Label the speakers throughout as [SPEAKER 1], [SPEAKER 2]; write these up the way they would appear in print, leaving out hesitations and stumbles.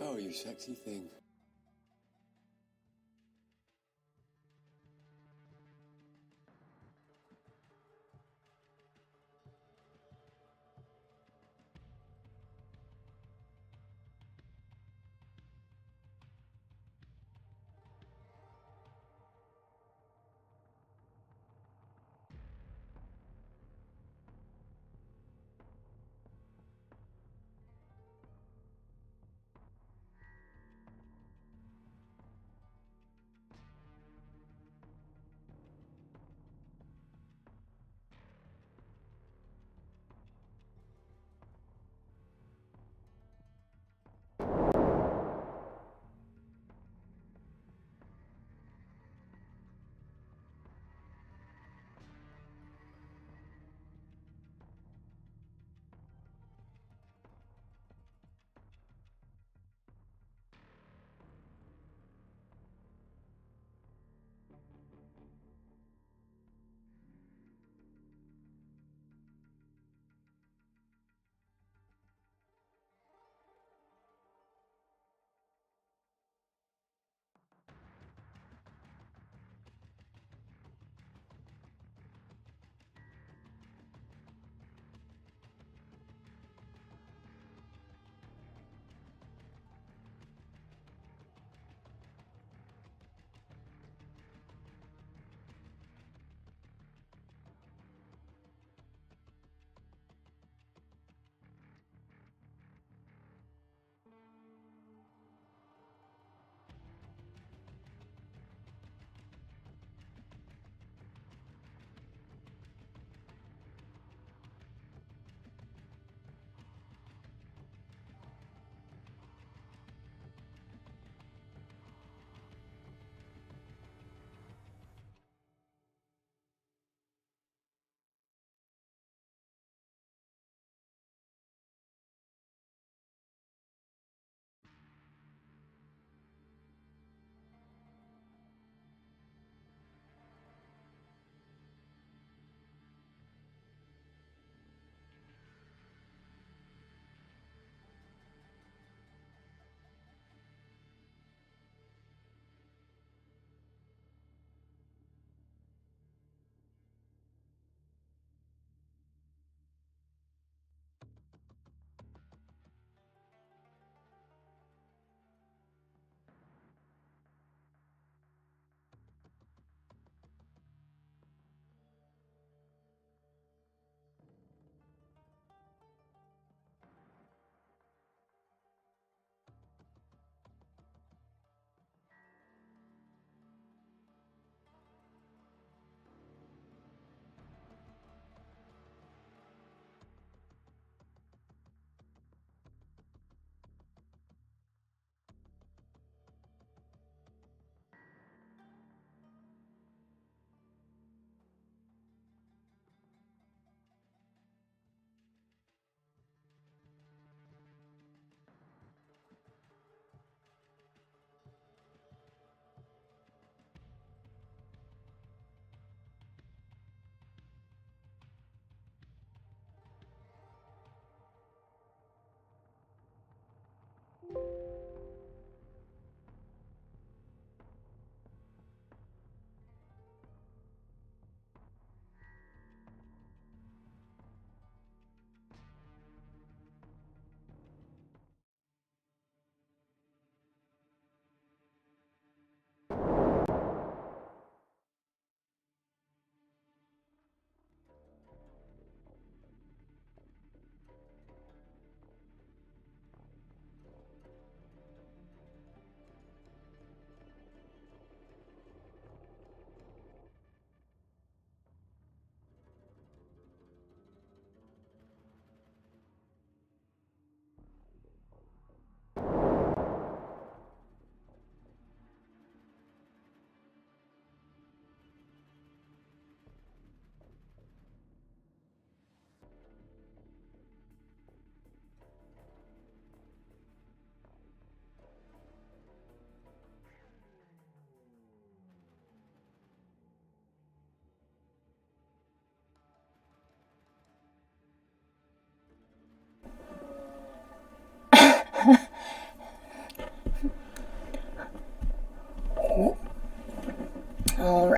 [SPEAKER 1] Oh, you sexy thing.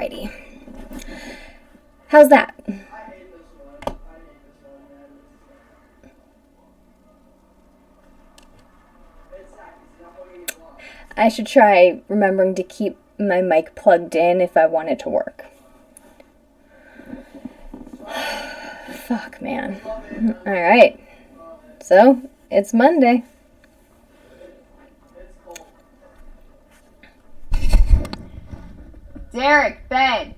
[SPEAKER 1] Alrighty. How's that? I should try remembering to keep my mic plugged in if I want it to work. Fuck, man. Alright. So, it's Monday. Derek, bed.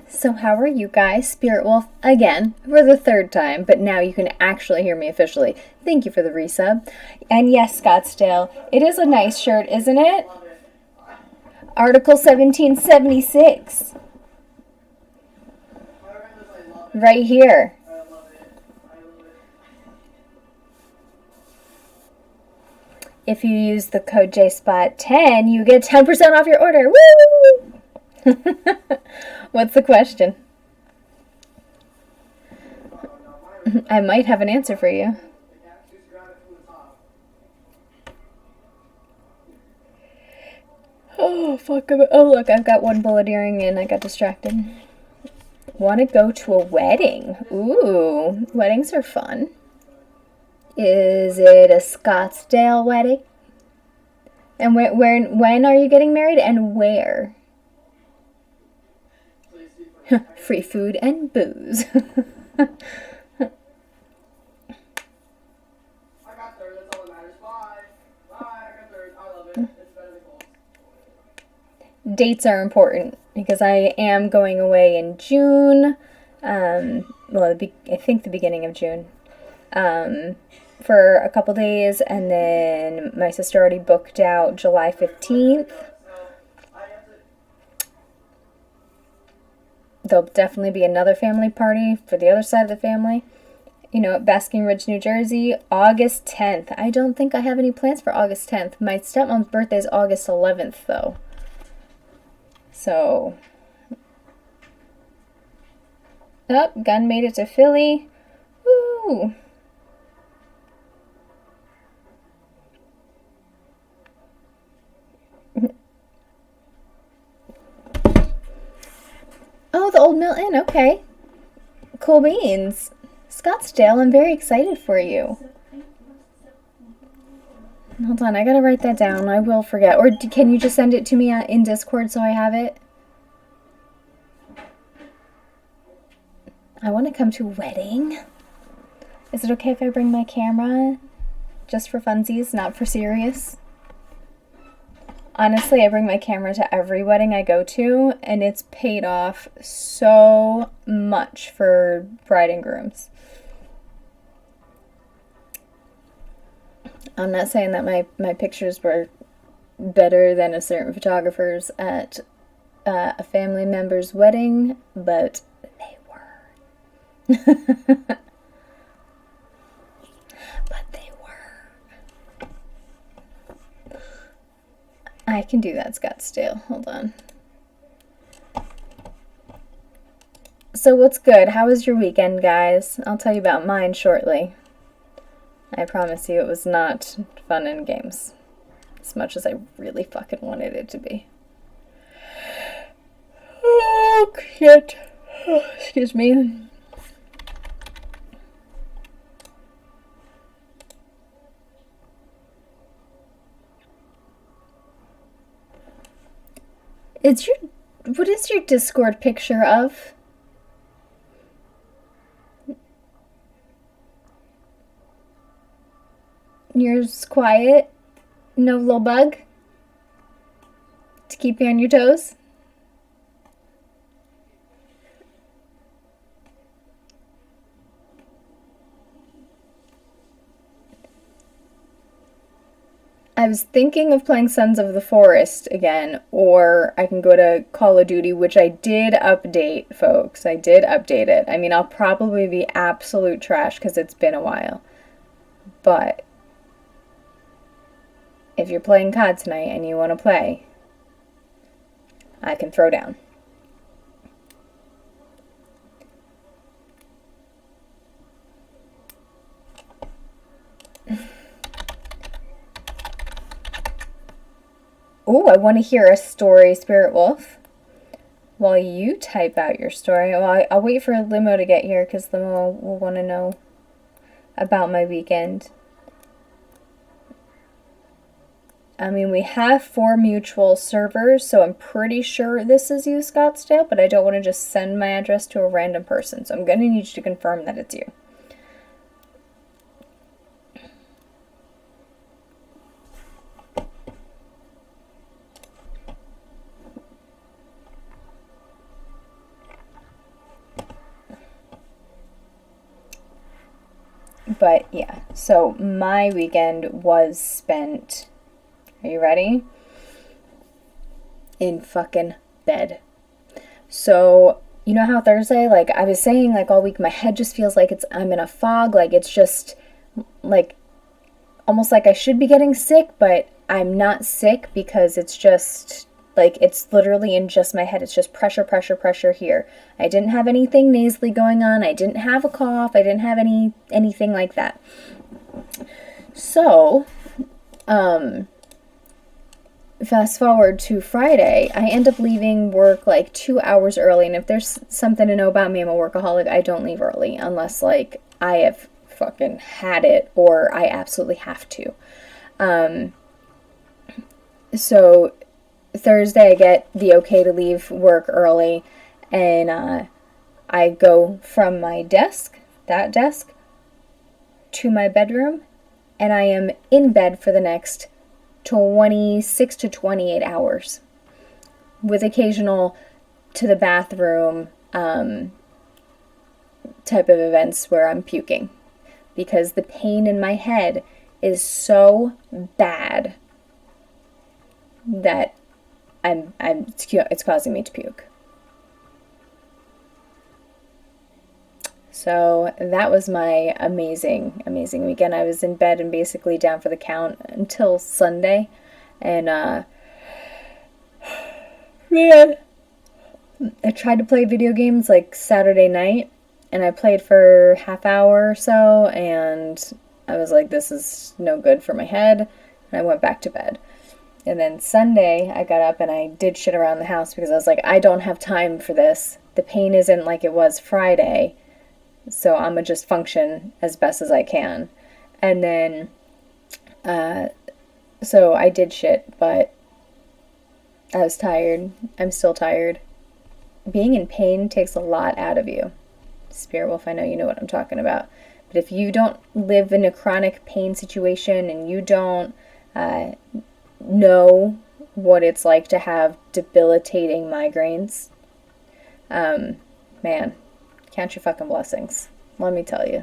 [SPEAKER 1] So how are you guys? Spirit Wolf, again, for the third time, but now you can actually hear me officially. Thank you for the resub. And yes, Scottsdale, it is a nice shirt, isn't it? Article 1776. Right here. If you use the code JSPOT10, you get 10% off your order. Woo! What's the question? I might have an answer for you. Oh, fuck. Oh, look, I've got one bullet earring and I got distracted. Want to go to a wedding? Ooh, weddings are fun. Is it a Scottsdale wedding? And when are you getting married and where? Free food and booze. Dates are important because I am going away in June. Well, I think the beginning of June. For a couple days, and then my sister already booked out July 15th. There'll definitely be another family party for the other side of the family. You know, at Basking Ridge, New Jersey, August 10th. I don't think I have any plans for August 10th. My stepmom's birthday is August 11th, though. So, Gun made it to Philly. Woo! Oh, the Old Mill Inn, okay. Cool beans. Scottsdale, I'm very excited for you. Hold on, I gotta write that down. I will forget. Or can you just send it to me in Discord so I have it? I want to come to a wedding. Is it okay if I bring my camera? Just for funsies, not for serious? Honestly, I bring my camera to every wedding I go to, and it's paid off so much for bride and grooms. I'm not saying that my pictures were better than a certain photographer's at a family member's wedding, but they were. But they were. I can do that, Scottsdale. Hold on. So what's good? How was your weekend, guys? I'll tell you about mine shortly. I promise you it was not fun and games. As much as I really fucking wanted it to be. Oh, shit. Oh, excuse me. What is your Discord picture of? Yours quiet? No little bug? To keep you on your toes? I was thinking of playing Sons of the Forest again, or I can go to Call of Duty, which I did update, folks. I did update it. I mean, I'll probably be absolute trash because it's been a while. But if you're playing COD tonight and you want to play, I can throw down. Oh, I want to hear a story, Spirit Wolf. While you type out your story, well, I'll wait for Limo to get here because Limo will want to know about my weekend. I mean, we have 4 mutual servers, so I'm pretty sure this is you, Scottsdale, but I don't want to just send my address to a random person, so I'm going to need you to confirm that it's you. But yeah, so my weekend was spent, are you ready? In fucking bed. So, you know how Thursday, like I was saying, like all week, my head just feels like I'm in a fog, like it's just like almost like I should be getting sick, but I'm not sick because it's just like it's literally in just my head. It's just pressure, pressure, pressure here. I didn't have anything nasally going on. I didn't have a cough. I didn't have anything like that. So, fast forward to Friday, I end up leaving work like 2 hours early. And if there's something to know about me, I'm a workaholic. I don't leave early unless like I have fucking had it or I absolutely have to. So Thursday I get the okay to leave work early, and I go from my desk, that desk, to my bedroom, and I am in bed for the next 26 to 28 hours, with occasional to the bathroom type of events where I'm puking, because the pain in my head is so bad that it's causing me to puke. So that was my amazing weekend. I was in bed and basically down for the count until Sunday, and man, I tried to play video games like Saturday night, and I played for half hour or so, and I was like, this is no good for my head, and I went back to bed. And then Sunday, I got up and I did shit around the house because I was like, I don't have time for this. The pain isn't like it was Friday, so I'm going to just function as best as I can. And then, so I did shit, but I was tired. I'm still tired. Being in pain takes a lot out of you. Spirit Wolf, I know you know what I'm talking about. But if you don't live in a chronic pain situation and you don't know what it's like to have debilitating migraines, man, count your fucking blessings, let me tell you.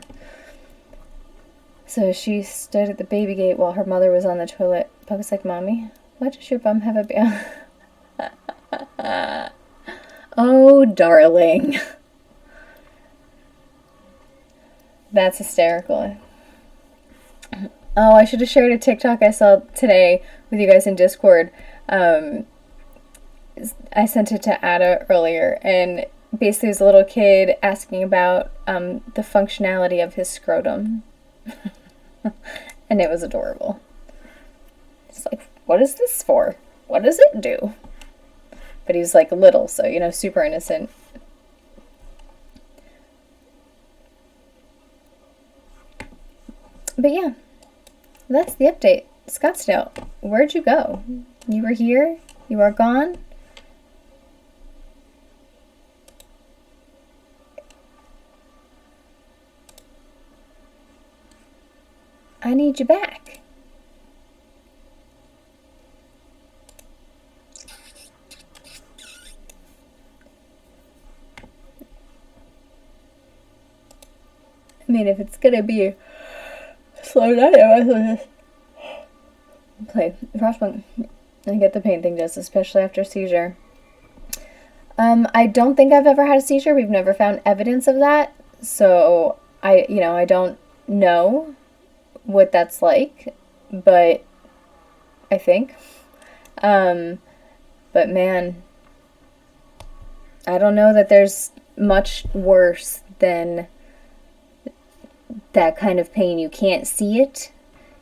[SPEAKER 1] So she stood at the baby gate while her mother was on the toilet. Bub was like, Mommy, why does your bum have a oh, darling. That's hysterical. Oh, I should have shared a TikTok I saw today with you guys in Discord. I sent it to Ada earlier, and basically it was a little kid asking about the functionality of his scrotum. And it was adorable. It's like, what is this for? What does it do? But he's like little, so, you know, super innocent. But yeah, that's the update. Scottsdale, where'd you go? You were here? You are gone? I need you back. I mean, if it's gonna be slow down, I might as well just play Frostpunk and get the pain thing just, especially after a seizure. I don't think I've ever had a seizure. We've never found evidence of that, so I don't know what that's like, but I think. But man, I don't know that there's much worse than that kind of pain. You can't see it.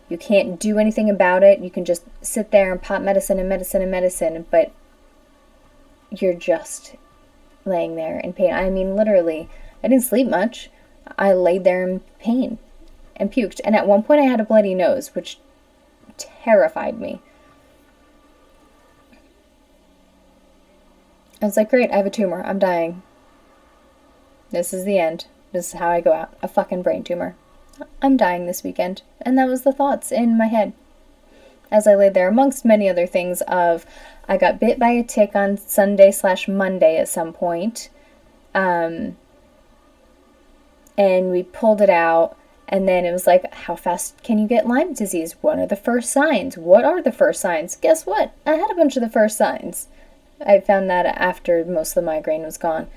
[SPEAKER 1] You can't do anything about it. You can just sit there and pop medicine and medicine and medicine, but you're just laying there in pain. I mean, literally, I didn't sleep much. I laid there in pain and puked. And at one point I had a bloody nose, which terrified me. I was like, great, I have a tumor. I'm dying. This is the end. This is how I go out. A fucking brain tumor. I'm dying this weekend. And that was the thoughts in my head as I laid there, amongst many other things of, I got bit by a tick on Sunday/Monday at some point. And we pulled it out. And then it was like, how fast can you get Lyme disease? What are the first signs? What are the first signs? Guess what? I had a bunch of the first signs. I found that after most of the migraine was gone.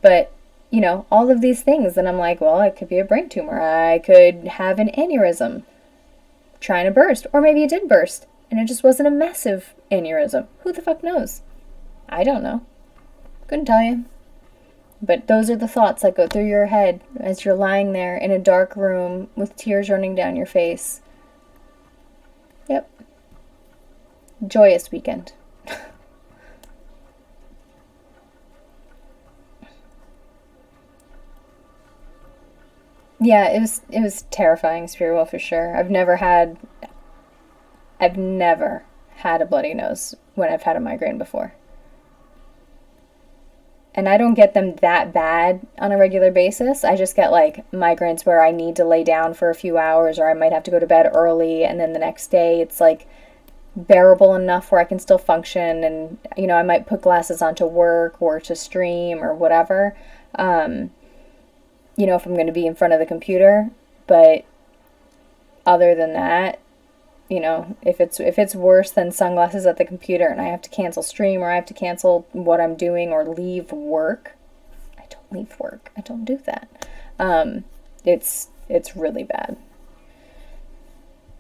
[SPEAKER 1] But, you know, all of these things. And I'm like, well, it could be a brain tumor. I could have an aneurysm trying to burst. Or maybe it did burst. And it just wasn't a massive aneurysm. Who the fuck knows? I don't know. Couldn't tell you. But those are the thoughts that go through your head as you're lying there in a dark room with tears running down your face. Yep. Joyous weekend. Yeah, it was terrifying, Spiritual, for sure. I've never had a bloody nose when I've had a migraine before. And I don't get them that bad on a regular basis. I just get like migraines where I need to lay down for a few hours, or I might have to go to bed early, and then the next day it's like bearable enough where I can still function, and you know, I might put glasses on to work or to stream or whatever. You know, if I'm going to be in front of the computer. But other than that, you know, if it's worse than sunglasses at the computer and I have to cancel stream, or I have to cancel what I'm doing, or leave work. I don't leave work. I don't do that. It's really bad.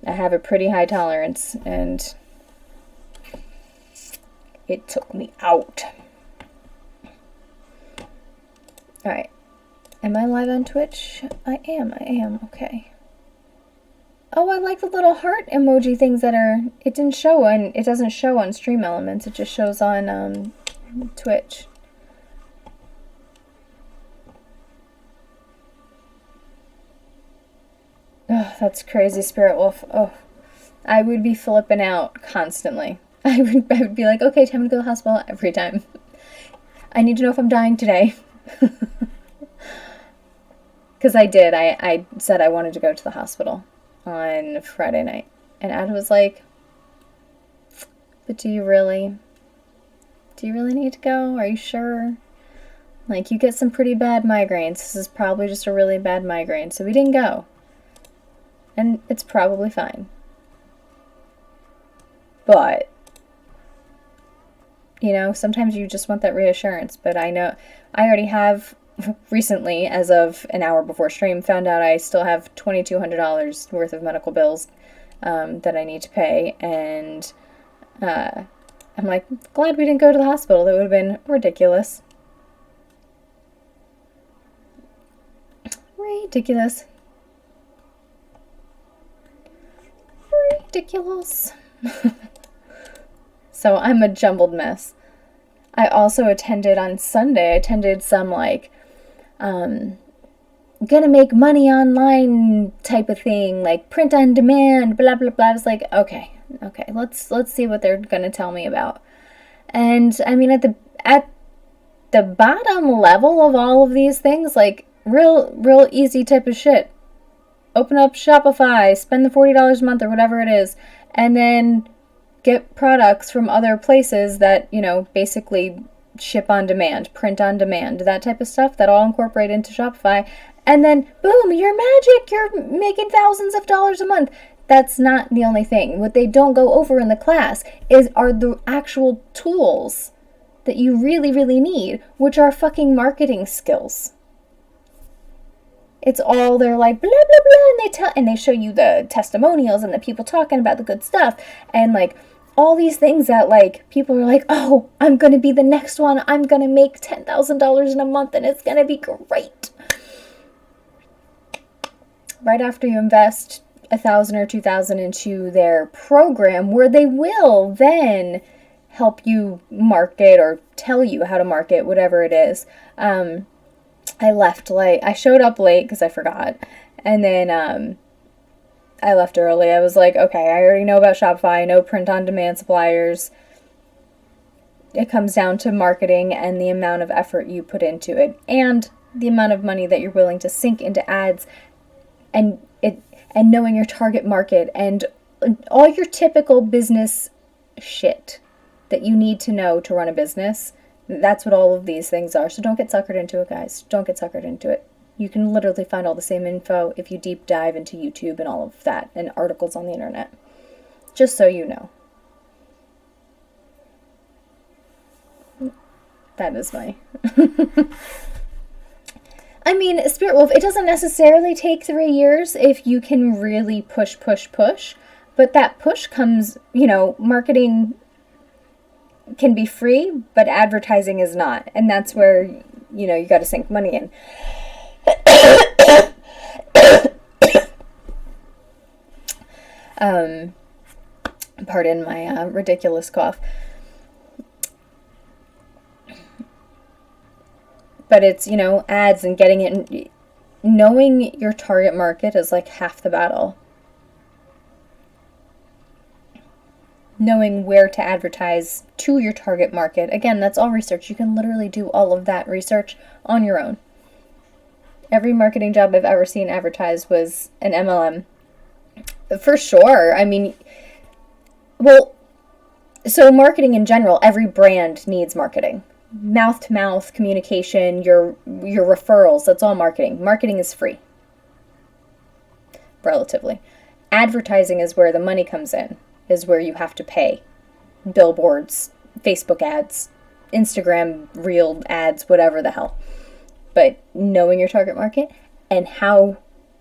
[SPEAKER 1] I have a pretty high tolerance, and it took me out. All right. Am I live on Twitch? I am. Okay. Oh, I like the little heart emoji things that are, it doesn't show on Stream Elements, it just shows on Twitch. Oh, that's crazy, Spirit Wolf. Oh, I would be flipping out constantly. I would be like, okay, time to go to the hospital every time. I need to know if I'm dying today. Because I did. I said I wanted to go to the hospital on Friday night. And Ad was like, but do you really need to go? Are you sure? Like, you get some pretty bad migraines. This is probably just a really bad migraine. So we didn't go. And it's probably fine. But, you know, sometimes you just want that reassurance. But I know, I already have recently, as of an hour before stream, found out I still have $2,200 worth of medical bills that I need to pay, and I'm like, glad we didn't go to the hospital. That would have been ridiculous. Ridiculous. So I'm a jumbled mess. I also attended on Sunday, some like gonna make money online type of thing, like print on demand, blah blah blah. I was like, okay, let's see what they're gonna tell me about. And I mean, at the bottom level of all of these things, like real easy type of shit. Open up Shopify, spend the $40 a month or whatever it is, and then get products from other places that, you know, basically ship on demand, print on demand, that type of stuff, that all incorporate into Shopify. And then, boom, you're magic. You're making thousands of dollars a month. That's not the only thing. What they don't go over in the class are the actual tools that you really, really need, which are fucking marketing skills. It's all, they're like, blah, blah, blah, and they show you the testimonials and the people talking about the good stuff, and like, all these things that, like, people are like, oh, I'm going to be the next one. I'm going to make $10,000 in a month, and it's going to be great. Right after you invest $1,000 or $2,000 into their program where they will then help you market or tell you how to market, whatever it is. I left late. I showed up late because I forgot. And then I left early. I was like, okay, I already know about Shopify. I know print-on-demand suppliers. It comes down to marketing and the amount of effort you put into it and the amount of money that you're willing to sink into ads and knowing your target market and all your typical business shit that you need to know to run a business. That's what all of these things are. So don't get suckered into it, guys. Don't get suckered into it. You can literally find all the same info if you deep dive into YouTube and all of that and articles on the internet. Just so you know. That is my... I mean, Spirit Wolf, it doesn't necessarily take 3 years if you can really push. But that push comes, marketing can be free, but advertising is not. And that's where, you got to sink money in. Pardon my ridiculous cough. But it's, ads and getting it. Knowing your target market is like half the battle. Knowing where to advertise to your target market. Again, that's all research. You can literally do all of that research on your own. Every marketing job I've ever seen advertised was an MLM. For sure. I mean, so marketing in general, every brand needs marketing. Mouth-to-mouth communication, your referrals, that's all marketing. Marketing is free. Relatively. Advertising is where the money comes in, is where you have to pay. Billboards, Facebook ads, Instagram reel ads, whatever the hell. But knowing your target market and how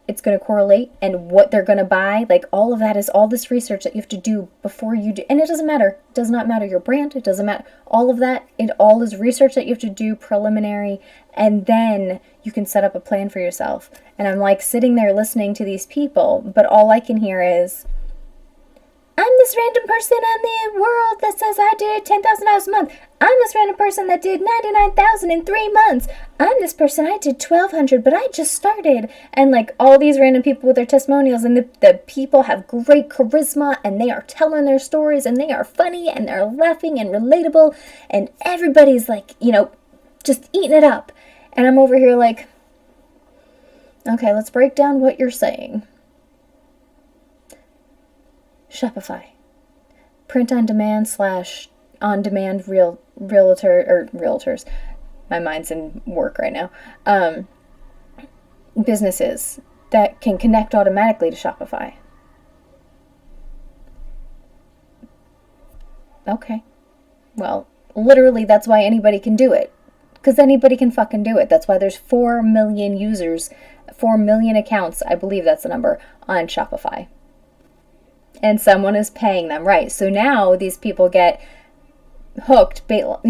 [SPEAKER 1] it's going to correlate and what they're going to buy, like all of that is all this research that you have to do before you do. And it doesn't matter. It does not matter your brand. It doesn't matter. All of that, it all is research that you have to do preliminary. And then you can set up a plan for yourself. And I'm like sitting there listening to these people, but all I can hear is, I'm this random person on the world that says I did $10,000 a month. I'm this random person that did $99,000 in 3 months. I'm this person, I did $1,200, but I just started. And like all these random people with their testimonials, and the people have great charisma, and they are telling their stories, and they are funny, and they're laughing and relatable, and everybody's like, just eating it up. And I'm over here like, okay, let's break down what you're saying. Shopify. Print on demand / on demand realtors. My mind's in work right now. Businesses that can connect automatically to Shopify. Okay. Well, literally that's why anybody can do it. Because anybody can fucking do it. That's why there's 4 million users, 4 million accounts, I believe that's the number, on Shopify. And someone is paying them, right? So now these people get hooked, hook,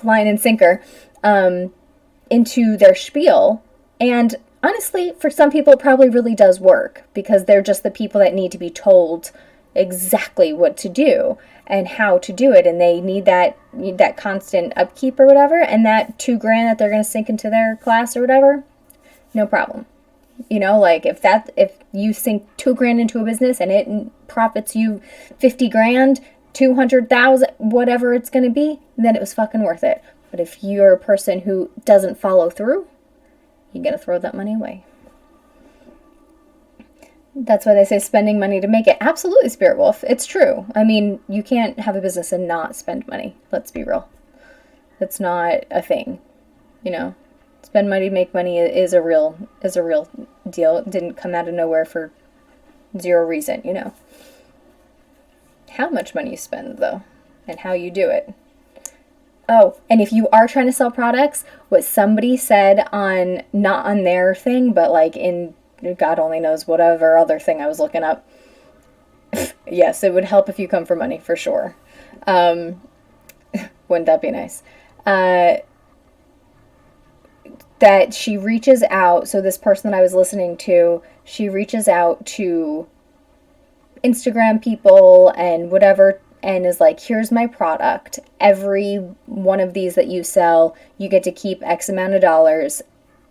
[SPEAKER 1] line, and sinker into their spiel. And honestly, for some people, it probably really does work because they're just the people that need to be told exactly what to do and how to do it. And they need that constant upkeep or whatever. And that $2,000 that they're going to sink into their class or whatever, no problem. Like if you sink $2,000 into a business and it profits you $50,000, 200,000, whatever it's going to be, then it was fucking worth it. But if you're a person who doesn't follow through, you're going to throw that money away. That's why they say spending money to make it. Absolutely, Spirit Wolf. It's true. I mean, you can't have a business and not spend money. Let's be real. It's not a thing, Spend money, make money is a real deal. It didn't come out of nowhere for zero reason, How much money you spend, though, and how you do it. Oh, and if you are trying to sell products, what somebody said not on their thing, but like in God only knows whatever other thing I was looking up. Yes, it would help if you come for money, for sure. Wouldn't that be nice? that she reaches out. So this person that I was listening to, she reaches out to Instagram people and whatever, and is like, here's my product. Every one of these that you sell, you get to keep X amount of dollars,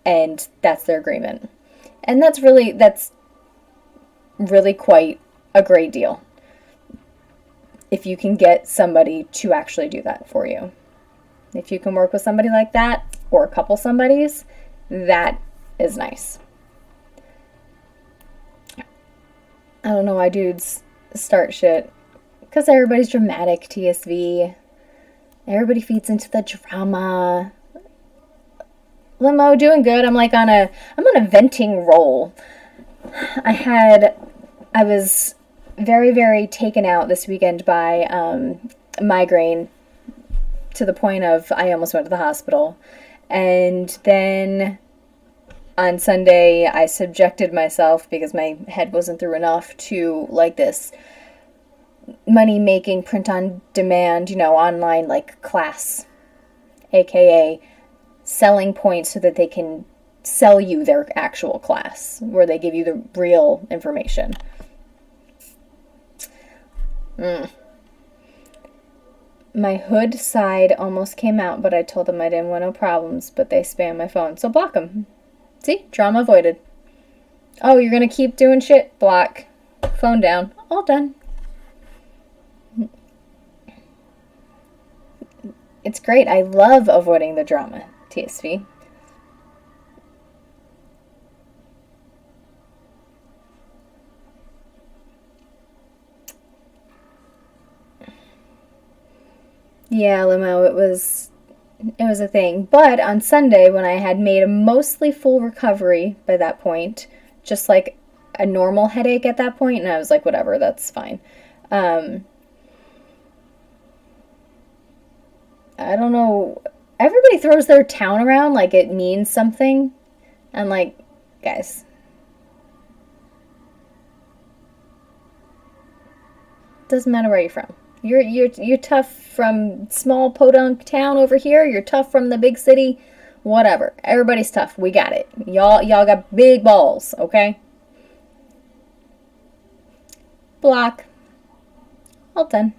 [SPEAKER 1] and that's their agreement. And that's really quite a great deal. If you can get somebody to actually do that for you. If you can work with somebody like that, or a couple somebodies, that is nice. I don't know why dudes start shit. Because everybody's dramatic, TSV. Everybody feeds into the drama. Limo, doing good. I'm on a venting roll. I was very, very taken out this weekend by migraine, to the point of I almost went to the hospital. And then on Sunday, I subjected myself, because my head wasn't through enough, to like this money-making print-on-demand, online class, aka selling points so that they can sell you their actual class, where they give you the real information. My hood side almost came out, but I told them I didn't want no problems, but they spam my phone, so block them. See? Drama avoided. Oh, you're gonna keep doing shit? Block. Phone down. All done. It's great. I love avoiding the drama, TSV. Yeah, Limo, it was a thing. But on Sunday, when I had made a mostly full recovery by that point, just like a normal headache at that point, and I was like, whatever, that's fine. I don't know. Everybody throws their town around like it means something. I'm like, guys, doesn't matter where you're from. You're tough from small podunk town over here. You're tough from the big city. Whatever. Everybody's tough. We got it. Y'all got big balls, okay? Block. All done.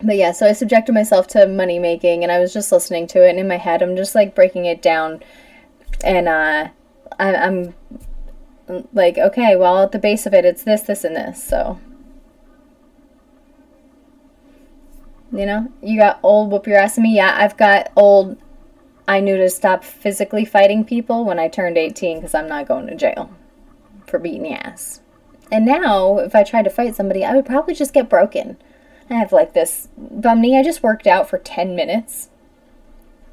[SPEAKER 1] But yeah, so I subjected myself to money making, and I was just listening to it, and in my head I'm just breaking it down, and I'm like, okay, well, at the base of it, it's this, this, and this, so. You got old whoop your ass at me. Yeah, I've got old, I knew to stop physically fighting people when I turned 18, because I'm not going to jail for beating the ass. And now, if I tried to fight somebody, I would probably just get broken. I have this bum knee. I just worked out for 10 minutes.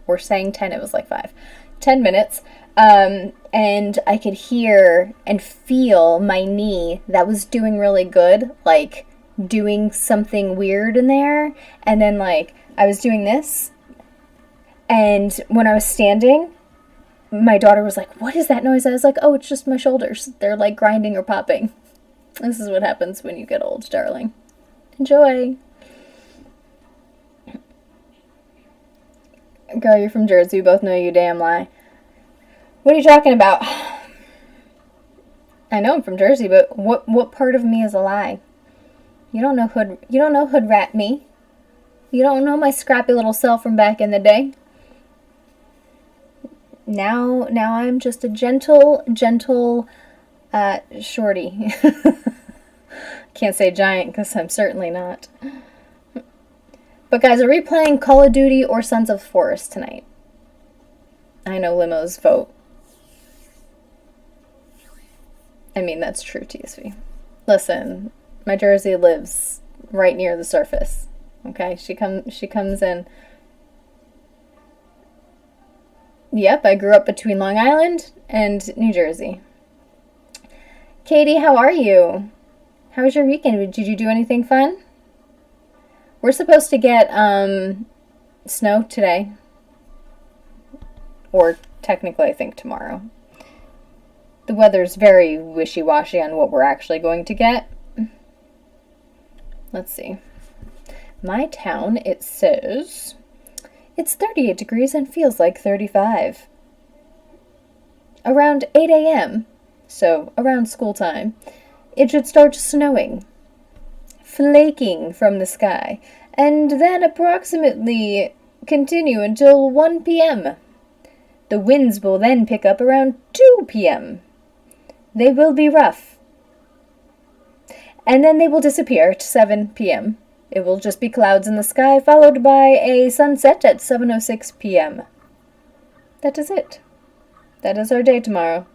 [SPEAKER 1] We're saying 10, it was 5. 10 minutes. And I could hear and feel my knee that was doing really good, doing something weird in there. And then I was doing this, and when I was standing, my daughter was like, what is that noise? I was like, oh, it's just my shoulders. They're grinding or popping. This is what happens when you get old, darling. Enjoy. Girl, you're from Jersey. We both know you damn lie. What are you talking about? I know I'm from Jersey, but what part of me is a lie? You don't know hood rat me. You don't know my scrappy little self from back in the day. Now I'm just a gentle shorty. Can't say giant because I'm certainly not. But guys, are we playing Call of Duty or Sons of the Forest tonight? I know Limo's vote. I mean, that's true, TSV. Listen, my Jersey lives right near the surface. Okay, she comes in. Yep, I grew up between Long Island and New Jersey. Katie, how are you? How was your weekend? Did you do anything fun? We're supposed to get snow today. Or technically, I think tomorrow. The weather's very wishy-washy on what we're actually going to get. Let's see. My town, it says It's 38 degrees and feels like 35. Around 8 a.m., so around school time, it should start snowing, flaking from the sky, and then approximately continue until 1 p.m. The winds will then pick up around 2 p.m. They will be rough. And then they will disappear at 7 p.m. It will just be clouds in the sky, followed by a sunset at 7:06 p.m. That is it. That is our day tomorrow.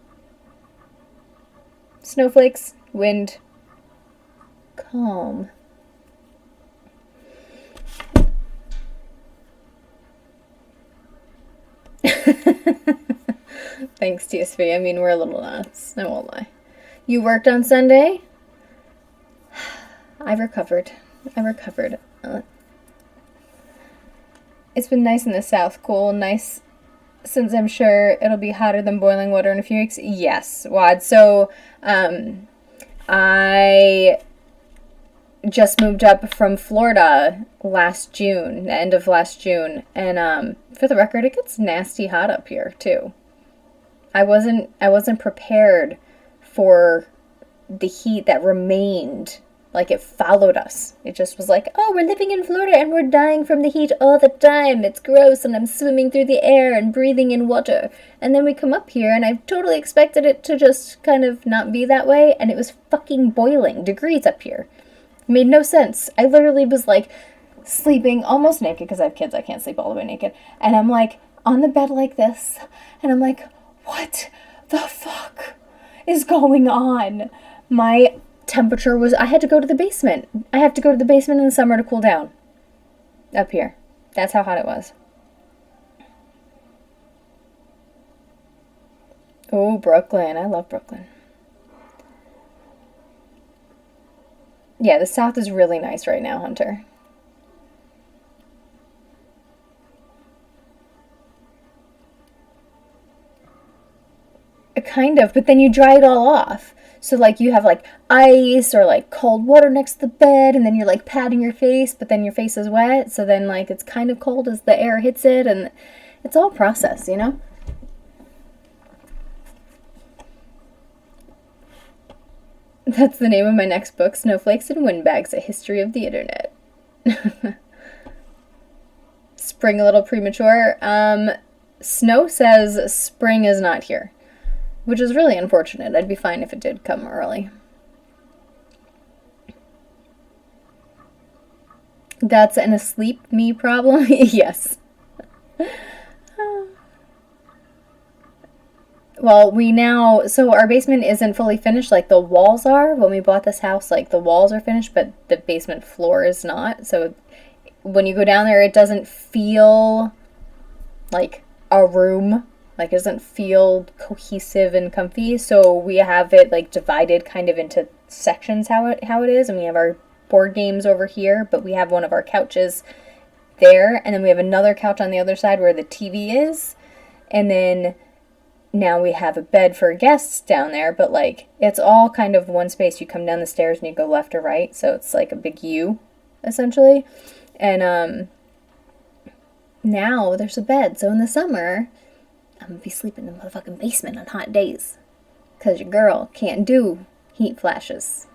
[SPEAKER 1] Snowflakes, wind, calm. Thanks, TSV. I mean, we're a little nuts. I won't lie. You worked on Sunday? I recovered. It's been nice in the south. Cool, nice. Since I'm sure it'll be hotter than boiling water in a few weeks. Yes, Wad. So, I just moved up from Florida last June, the end of last June, and for the record, it gets nasty hot up here too. I wasn't prepared for the heat that remained. Like, it followed us. It just was like, oh, we're living in Florida and we're dying from the heat all the time. It's gross and I'm swimming through the air and breathing in water. And then we come up here and I totally expected it to just kind of not be that way. And it was fucking boiling degrees up here. It made no sense. I literally was like sleeping almost naked because I have kids. I can't sleep all the way naked. And I'm like on the bed like this. And I'm like, what the fuck is going on? My temperature was, I had to go to the basement. I have to go to the basement in the summer to cool down. Up here. That's how hot it was. Oh, Brooklyn. I love Brooklyn. Yeah, the south is really nice right now, Hunter. Kind of, but then you dry it all off. So, like, you have, like, ice or, like, cold water next to the bed, and then you're, like, patting your face, but then your face is wet, so then, like, it's kind of cold as the air hits it, and it's all process, you know? That's the name of my next book, Snowflakes and Windbags, A History of the Internet. Spring a little premature. Snow says spring is not here, which is really unfortunate. I'd be fine if it did come early. That's an asleep me problem? Yes. Well, so our basement isn't fully finished, like the walls are. When we bought this house, like the walls are finished, but the basement floor is not. So when you go down there, it doesn't feel like a room. Like, it doesn't feel cohesive and comfy. So we have it, like, divided kind of into sections how it is. And we have our board games over here, but we have one of our couches there. And then we have another couch on the other side where the TV is. And then now we have a bed for guests down there. But, like, it's all kind of one space. You come down the stairs and you go left or right. So it's like a big U, essentially. And now there's a bed. So in the summer, I'm gonna be sleeping in the motherfucking basement on hot days. Because your girl can't do heat flashes.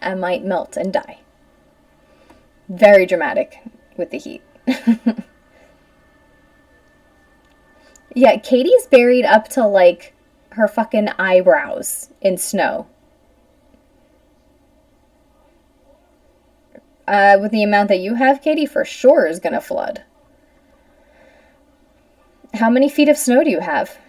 [SPEAKER 1] I might melt and die. Very dramatic with the heat. Yeah, Katie's buried up to, like, her fucking eyebrows in snow. With the amount that you have, Katie, for sure is gonna flood. How many feet of snow do you have?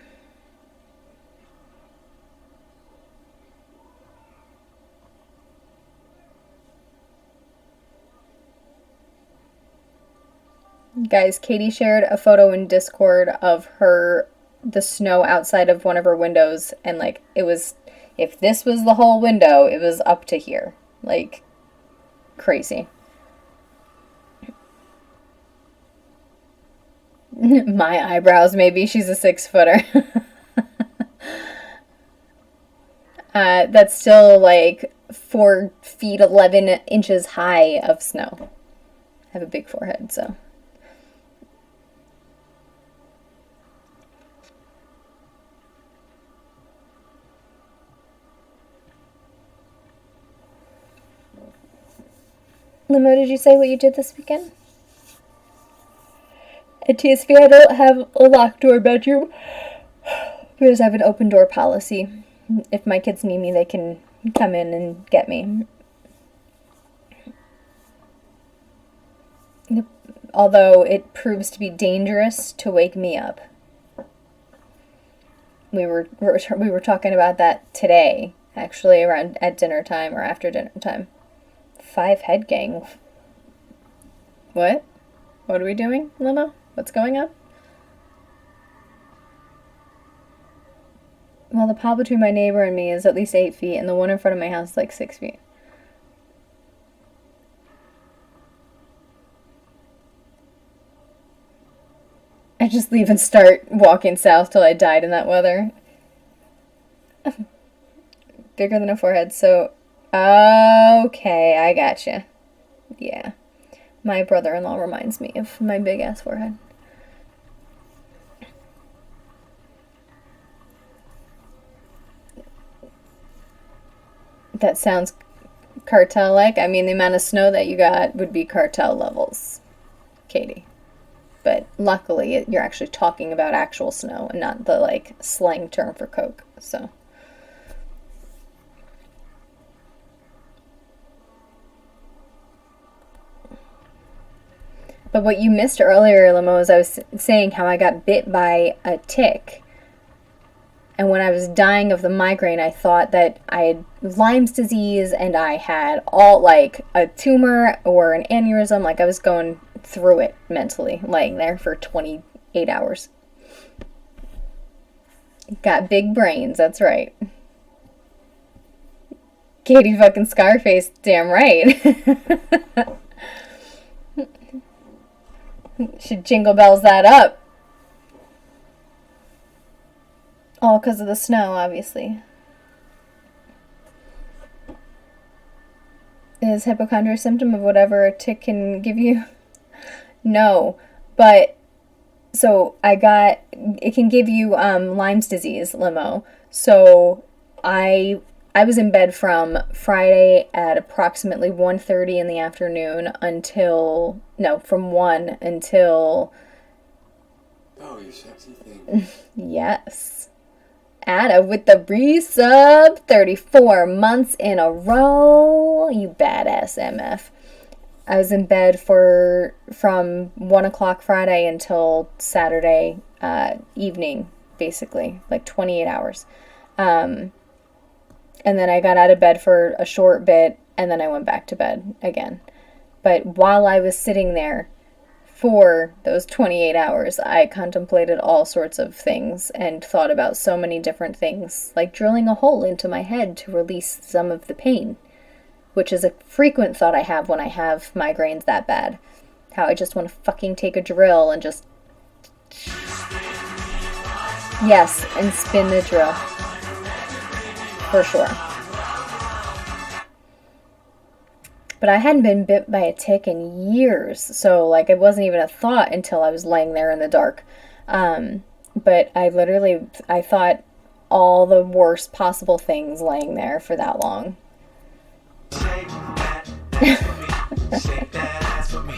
[SPEAKER 1] Guys, Katie shared a photo in Discord of the snow outside of one of her windows, and, like, it was, if this was the whole window, it was up to here. Like, crazy. My eyebrows, maybe. She's a 6-footer. That's still, like, 4 feet 11 inches high of snow. I have a big forehead, so. Limo, did you say what you did this weekend? At TSV, I don't have a locked door bedroom because I have an open door policy. If my kids need me, they can come in and get me. Although it proves to be dangerous to wake me up. We were talking about that today, actually, around at dinner time or after dinner time. 5 head gang. What? What are we doing, Limo? What's going on? Well, the pile between my neighbor and me is at least 8 feet, and the one in front of my house is like 6 feet. I just leave and start walking south till I died in that weather. Bigger than a forehead, so... Okay, I gotcha. Yeah. My brother-in-law reminds me of my big-ass forehead. That sounds cartel-like. I mean, the amount of snow that you got would be cartel levels, Katie. But luckily, you're actually talking about actual snow and not the, like, slang term for coke, so. But what you missed earlier, Limo, is I was saying how I got bit by a tick. And when I was dying of the migraine, I thought that I had Lyme's disease and I had all, like, a tumor or an aneurysm. Like, I was going through it mentally, laying there for 28 hours. Got big brains, that's right. Katie fucking Scarface, damn right. Should jingle bells that up. All because of the snow, obviously. Is hypochondria a symptom of whatever a tick can give you? No, but so it can give you Lyme's disease, Limo. So I was in bed from Friday at approximately 1:30 in the afternoon from 1 until...
[SPEAKER 2] Oh, you sexy thing.
[SPEAKER 1] Yes. Ada with the resub, 34 months in a row. You badass MF. I was in bed from 1 o'clock Friday until Saturday evening, basically, like 28 hours. And then I got out of bed for a short bit, and then I went back to bed again. But while I was sitting there for those 28 hours, I contemplated all sorts of things and thought about so many different things, like drilling a hole into my head to release some of the pain, which is a frequent thought I have when I have migraines that bad. How I just want to fucking take a drill and just... Yes, and spin the drill. For sure. But I hadn't been bit by a tick in years, so, like, it wasn't even a thought until I was laying there in the dark. But I thought all the worst possible things laying there for that long. Shake that ass for me. Shake that ass for me.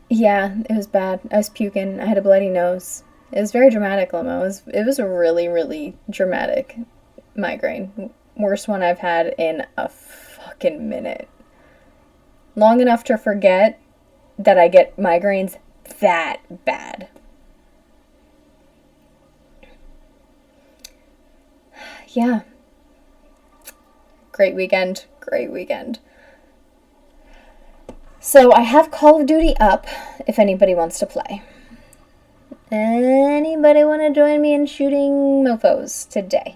[SPEAKER 1] Yeah, it was bad. I was puking. I had a bloody nose. It was very dramatic, Limo. It was a really, really dramatic migraine. Worst one I've had in a fucking minute. Long enough to forget that I get migraines that bad. Yeah. Great weekend. Great weekend. So I have Call of Duty up if anybody wants to play. Anybody want to join me in shooting mofos today?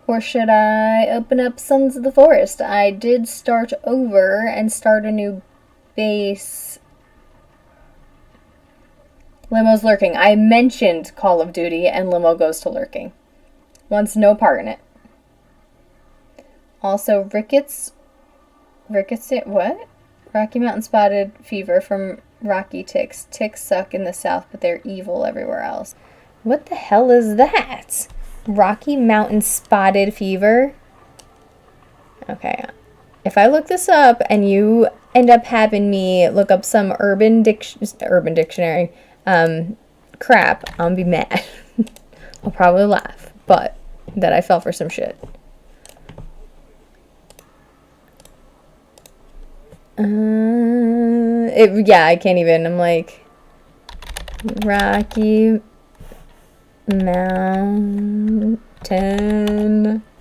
[SPEAKER 1] Or should I open up Sons of the Forest? I did start over and start a new base. Limo's lurking. I mentioned Call of Duty and Limo goes to lurking. Wants no part in it. Also, rickets, what? Rocky Mountain spotted fever from Rocky ticks. Ticks suck in the south, but they're evil everywhere else. What the hell is that? Rocky Mountain Spotted Fever? Okay. If I look this up and you end up having me look up some urban dictionary crap, I'm gonna be mad. I'll probably laugh, but that I fell for some shit. Yeah, I can't even. I'm like, Rocky Mountain.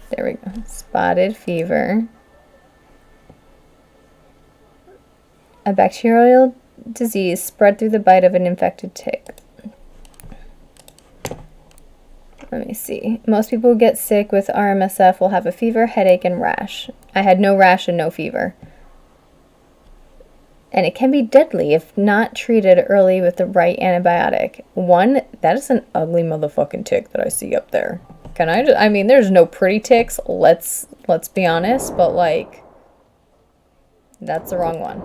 [SPEAKER 1] There we go. Spotted fever. A bacterial disease spread through the bite of an infected tick. Let me see. Most people who get sick with RMSF will have a fever, headache, and rash. I had no rash and no fever. And it can be deadly if not treated early with the right antibiotic. One, that is an ugly motherfucking tick that I see up there. Can I just, I mean, there's no pretty ticks, let's be honest, but like, that's the wrong one.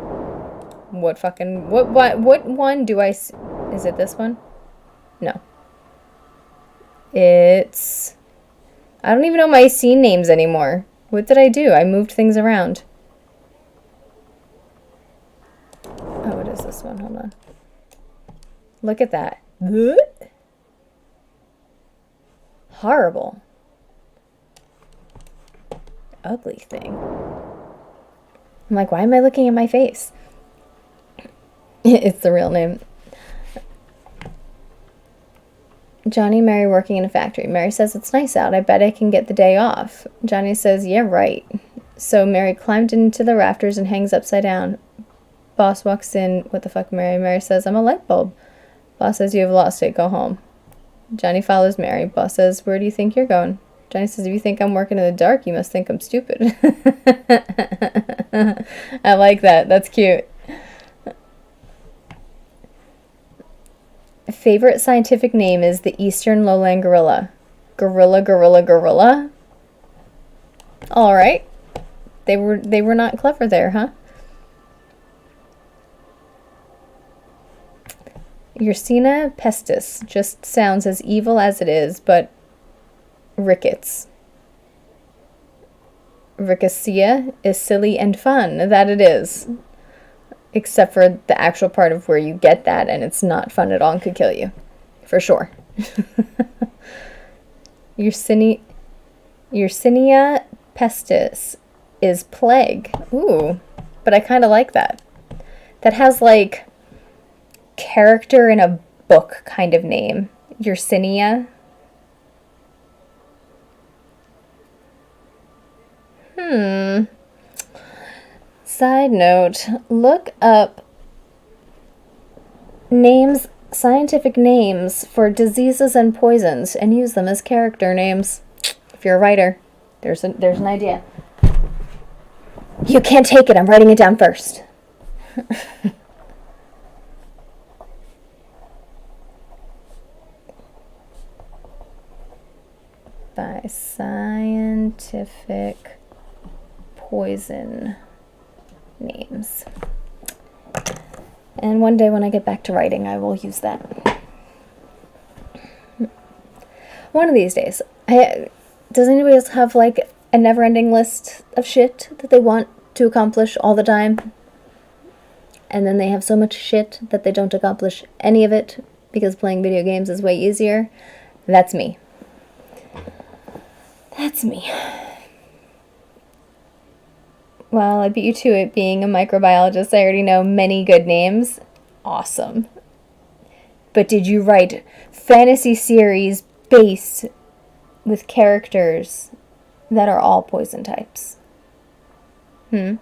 [SPEAKER 1] What one do I see? Is it this one? No. It's, I don't even know my scene names anymore. What did I do? I moved things around. Oh, what is this one? Hold on. Look at that. Horrible. Ugly thing. I'm like, why am I looking at my face? It's the real name. Johnny and Mary working in a factory. Mary says, it's nice out. I bet I can get the day off. Johnny says, yeah, right. So Mary climbed into the rafters and hangs upside down. Boss walks in. What the fuck, Mary? Mary says, I'm a light bulb. Boss says, you have lost it. Go home. Johnny follows Mary. Boss says, where do you think you're going? Johnny says, if you think I'm working in the dark, you must think I'm stupid. I like that. That's cute. Favorite scientific name is the eastern lowland gorilla. Gorilla. All right. They were not clever there, huh? Yersinia pestis just sounds as evil as it is, but rickets. Rickettsia is silly and fun. That it is. Except for the actual part of where you get that, and it's not fun at all and could kill you. For sure. Yersinia pestis is plague. Ooh, but I kind of like that. That has like character in a book kind of name. Yersinia. Side note, look up names, scientific names for diseases and poisons and use them as character names. If you're a writer, there's an idea. You can't take it. I'm writing it down first. By scientific poison names. And one day when I get back to writing, I will use that. One of these days. Does anybody else have like a never-ending list of shit that they want to accomplish all the time? And then they have so much shit that they don't accomplish any of it because playing video games is way easier? That's me. That's me. Well, I beat you to it. Being a microbiologist, I already know many good names. Awesome. But did you write fantasy series based with characters that are all poison types? That's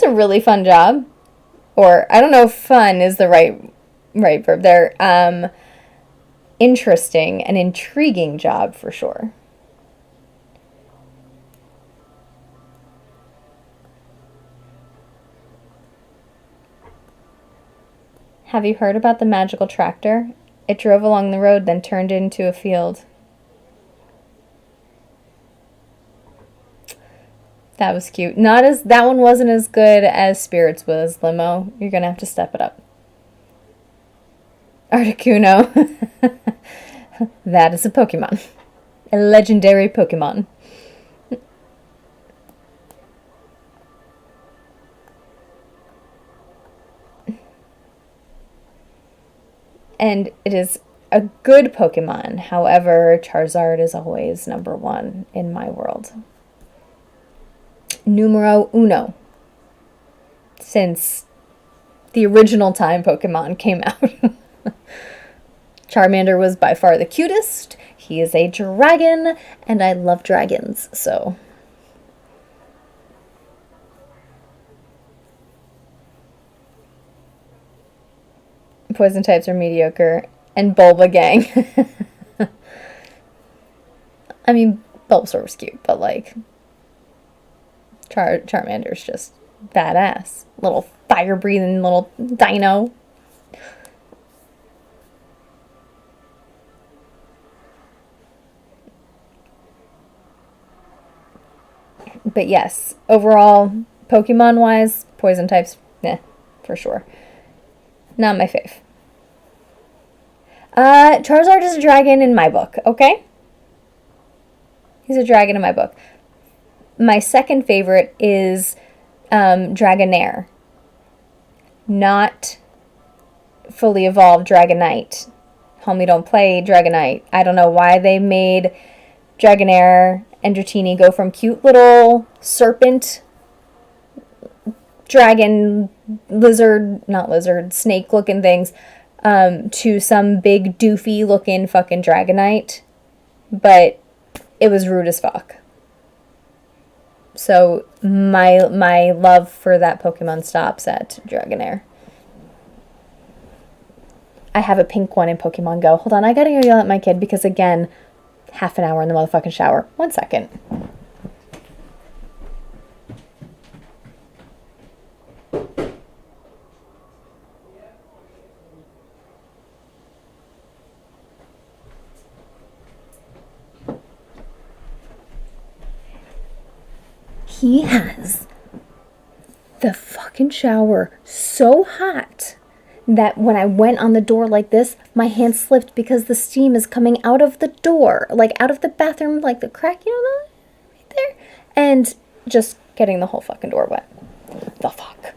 [SPEAKER 1] a really fun job. Or, I don't know if fun is the right verb there. Interesting and intriguing job for sure. Have you heard about the magical tractor? It drove along the road, then turned into a field. That was cute. That one wasn't as good as Spirits was, Limo. You're gonna have to step it up. Articuno. That is a Pokemon. A legendary Pokemon. And it is a good Pokemon. However, Charizard is always number one in my world. Numero uno. Since the original time Pokemon came out. Charmander was by far the cutest. He is a dragon, and I love dragons, so. Poison types are mediocre. And Bulba gang. I mean, Bulbasaur was cute, but like, Charmander's just badass. Little fire-breathing little dino. But yes, overall, Pokemon-wise, poison types, for sure. Not my fave. Charizard is a dragon in my book, okay? He's a dragon in my book. My second favorite is Dragonair. Not fully evolved Dragonite. Homie, don't play Dragonite. I don't know why they made Dragonair and Dratini go from cute little serpent, dragon, snake looking things, to some big doofy looking fucking Dragonite. But it was rude as fuck. So my love for that Pokemon stops at Dragonair. I have a pink one in Pokemon Go. Hold on, I gotta go yell at my kid because, again, half an hour in the motherfucking shower. 1 second. He has the fucking shower so hot that when I went on the door like this, my hand slipped because the steam is coming out of the door, like out of the bathroom, like the crack, you know, right there, and just getting the whole fucking door wet. The fuck.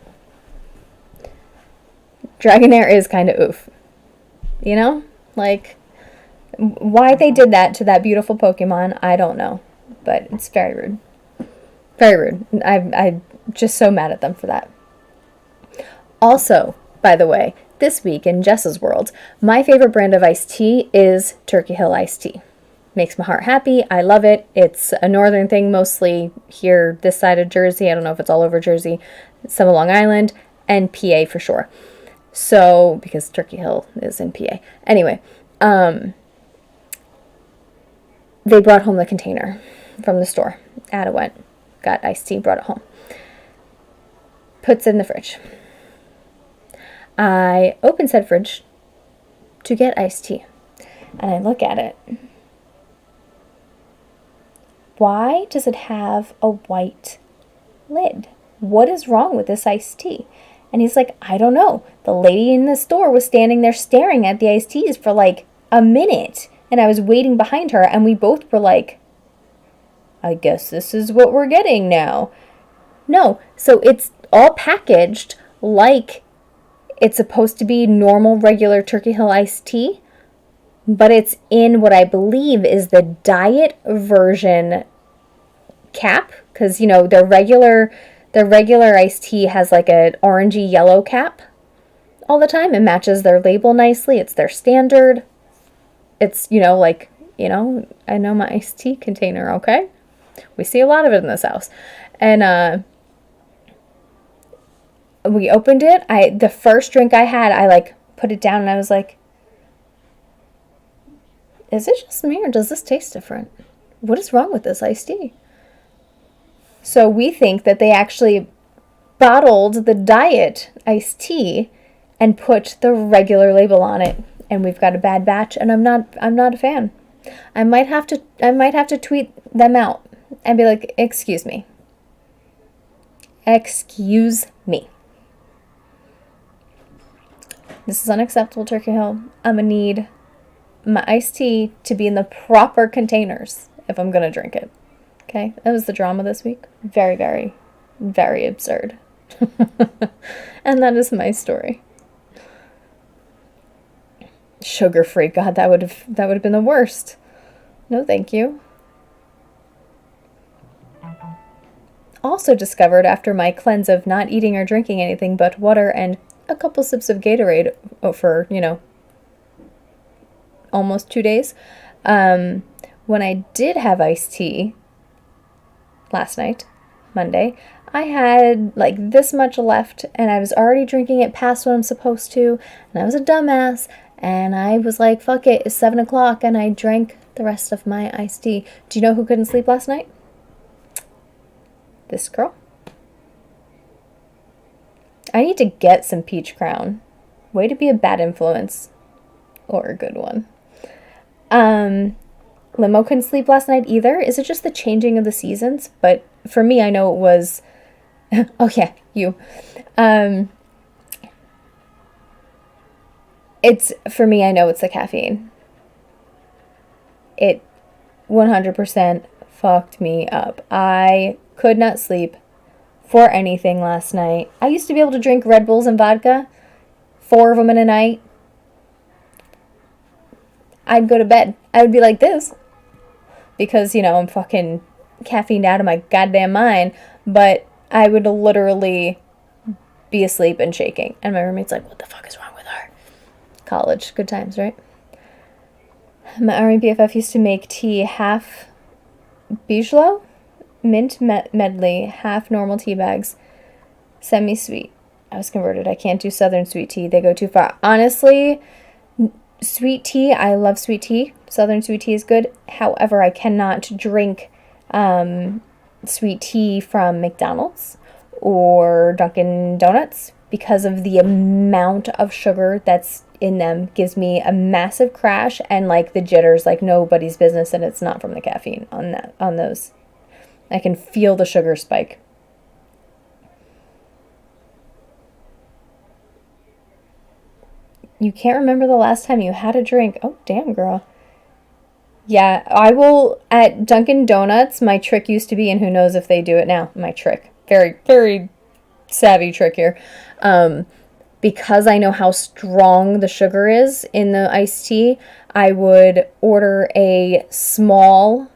[SPEAKER 1] Dragonair is kind of oof. You know? Like, why they did that to that beautiful Pokemon, I don't know. But it's very rude. Very rude. I'm just so mad at them for that. Also, by the way, this week in Jess's world, my favorite brand of iced tea is Turkey Hill iced tea. Makes my heart happy. I love it. It's a northern thing, mostly here, this side of Jersey. I don't know if it's all over Jersey. Some of Long Island and PA for sure. So, because Turkey Hill is in PA. Anyway, they brought home the container from the store. Ada went, got iced tea, brought it home. Puts it in the fridge. I open said fridge to get iced tea. And I look at it. Why does it have a white lid? What is wrong with this iced tea? And he's like, I don't know. The lady in the store was standing there staring at the iced teas for like a minute. And I was waiting behind her. And we both were like, I guess this is what we're getting now. No. So it's all packaged like it's supposed to be normal, regular Turkey Hill iced tea. But it's in what I believe is the diet version cap. Because, you know, their regular iced tea has like an orangey yellow cap all the time. It matches their label nicely. It's their standard. It's, you know, like, you know, I know my iced tea container, okay? We see a lot of it in this house. And we opened it. The first drink I had, I like put it down and I was like, is it just me or does this taste different? What is wrong with this iced tea? So we think that they actually bottled the diet iced tea and put the regular label on it, and we've got a bad batch. And I'm not a fan. I might have to tweet them out and be like, excuse me. This is unacceptable, Turkey Hill. I'm going to need my iced tea to be in the proper containers if I'm going to drink it. Okay? That was the drama this week. Very, very, very absurd. And that is my story. Sugar-free. God, that would have been the worst. No, thank you. Also discovered after my cleanse of not eating or drinking anything but water and a couple sips of Gatorade for, almost 2 days. When I did have iced tea last night, Monday, I had like this much left and I was already drinking it past what I'm supposed to. And I was a dumbass and I was like, fuck it, it's 7 o'clock, and I drank the rest of my iced tea. Do you know who couldn't sleep last night? This girl. I need to get some peach crown. Way to be a bad influence. Or a good one. Limo couldn't sleep last night either. Is it just the changing of the seasons? But for me, I know it was... oh yeah, you. For me, I know it's the caffeine. It 100% fucked me up. I could not sleep for anything last night. I used to be able to drink Red Bulls and vodka, 4 of them in a night. I'd go to bed. I would be like this because, I'm fucking caffeined out of my goddamn mind, but I would literally be asleep and shaking. And my roommate's like, what the fuck is wrong with her? College. Good times, right? My Army BFF used to make tea half Bijou, mint medley, half normal tea bags, semi-sweet. I was converted. I can't do Southern sweet tea. They go too far. Honestly, sweet tea, I love sweet tea. Southern sweet tea is good. However, I cannot drink sweet tea from McDonald's or Dunkin' Donuts because of the amount of sugar that's in them. Gives me a massive crash and like the jitters like nobody's business, and it's not from the caffeine on those. I can feel the sugar spike. You can't remember the last time you had a drink. Oh, damn, girl. Yeah, I will, at Dunkin' Donuts, my trick used to be, and who knows if they do it now, my trick. Very, very savvy trick here. Because I know how strong the sugar is in the iced tea, I would order a small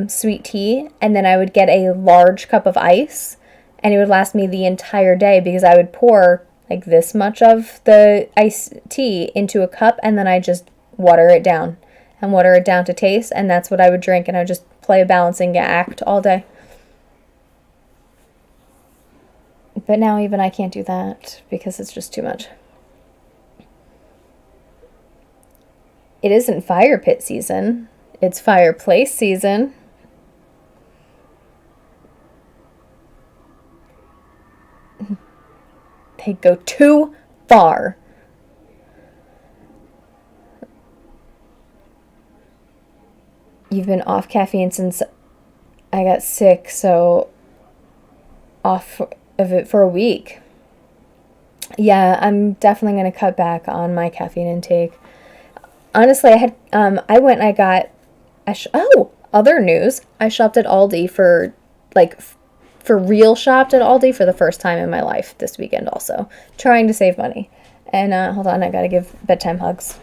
[SPEAKER 1] sweet tea, and then I would get a large cup of ice, and it would last me the entire day because I would pour like this much of the iced tea into a cup, and then I just water it down to taste, and that's what I would drink, and I would just play a balancing act all day. But now even I can't do that because it's just too much. It isn't fire pit season. It's fireplace season. They go too far. You've been off caffeine since I got sick, so off of it for a week. Yeah, I'm definitely going to cut back on my caffeine intake. Honestly, other news. I shopped at Aldi for real shopped at Aldi for the first time in my life this weekend also. Trying to save money. And hold on, I got to give bedtime hugs.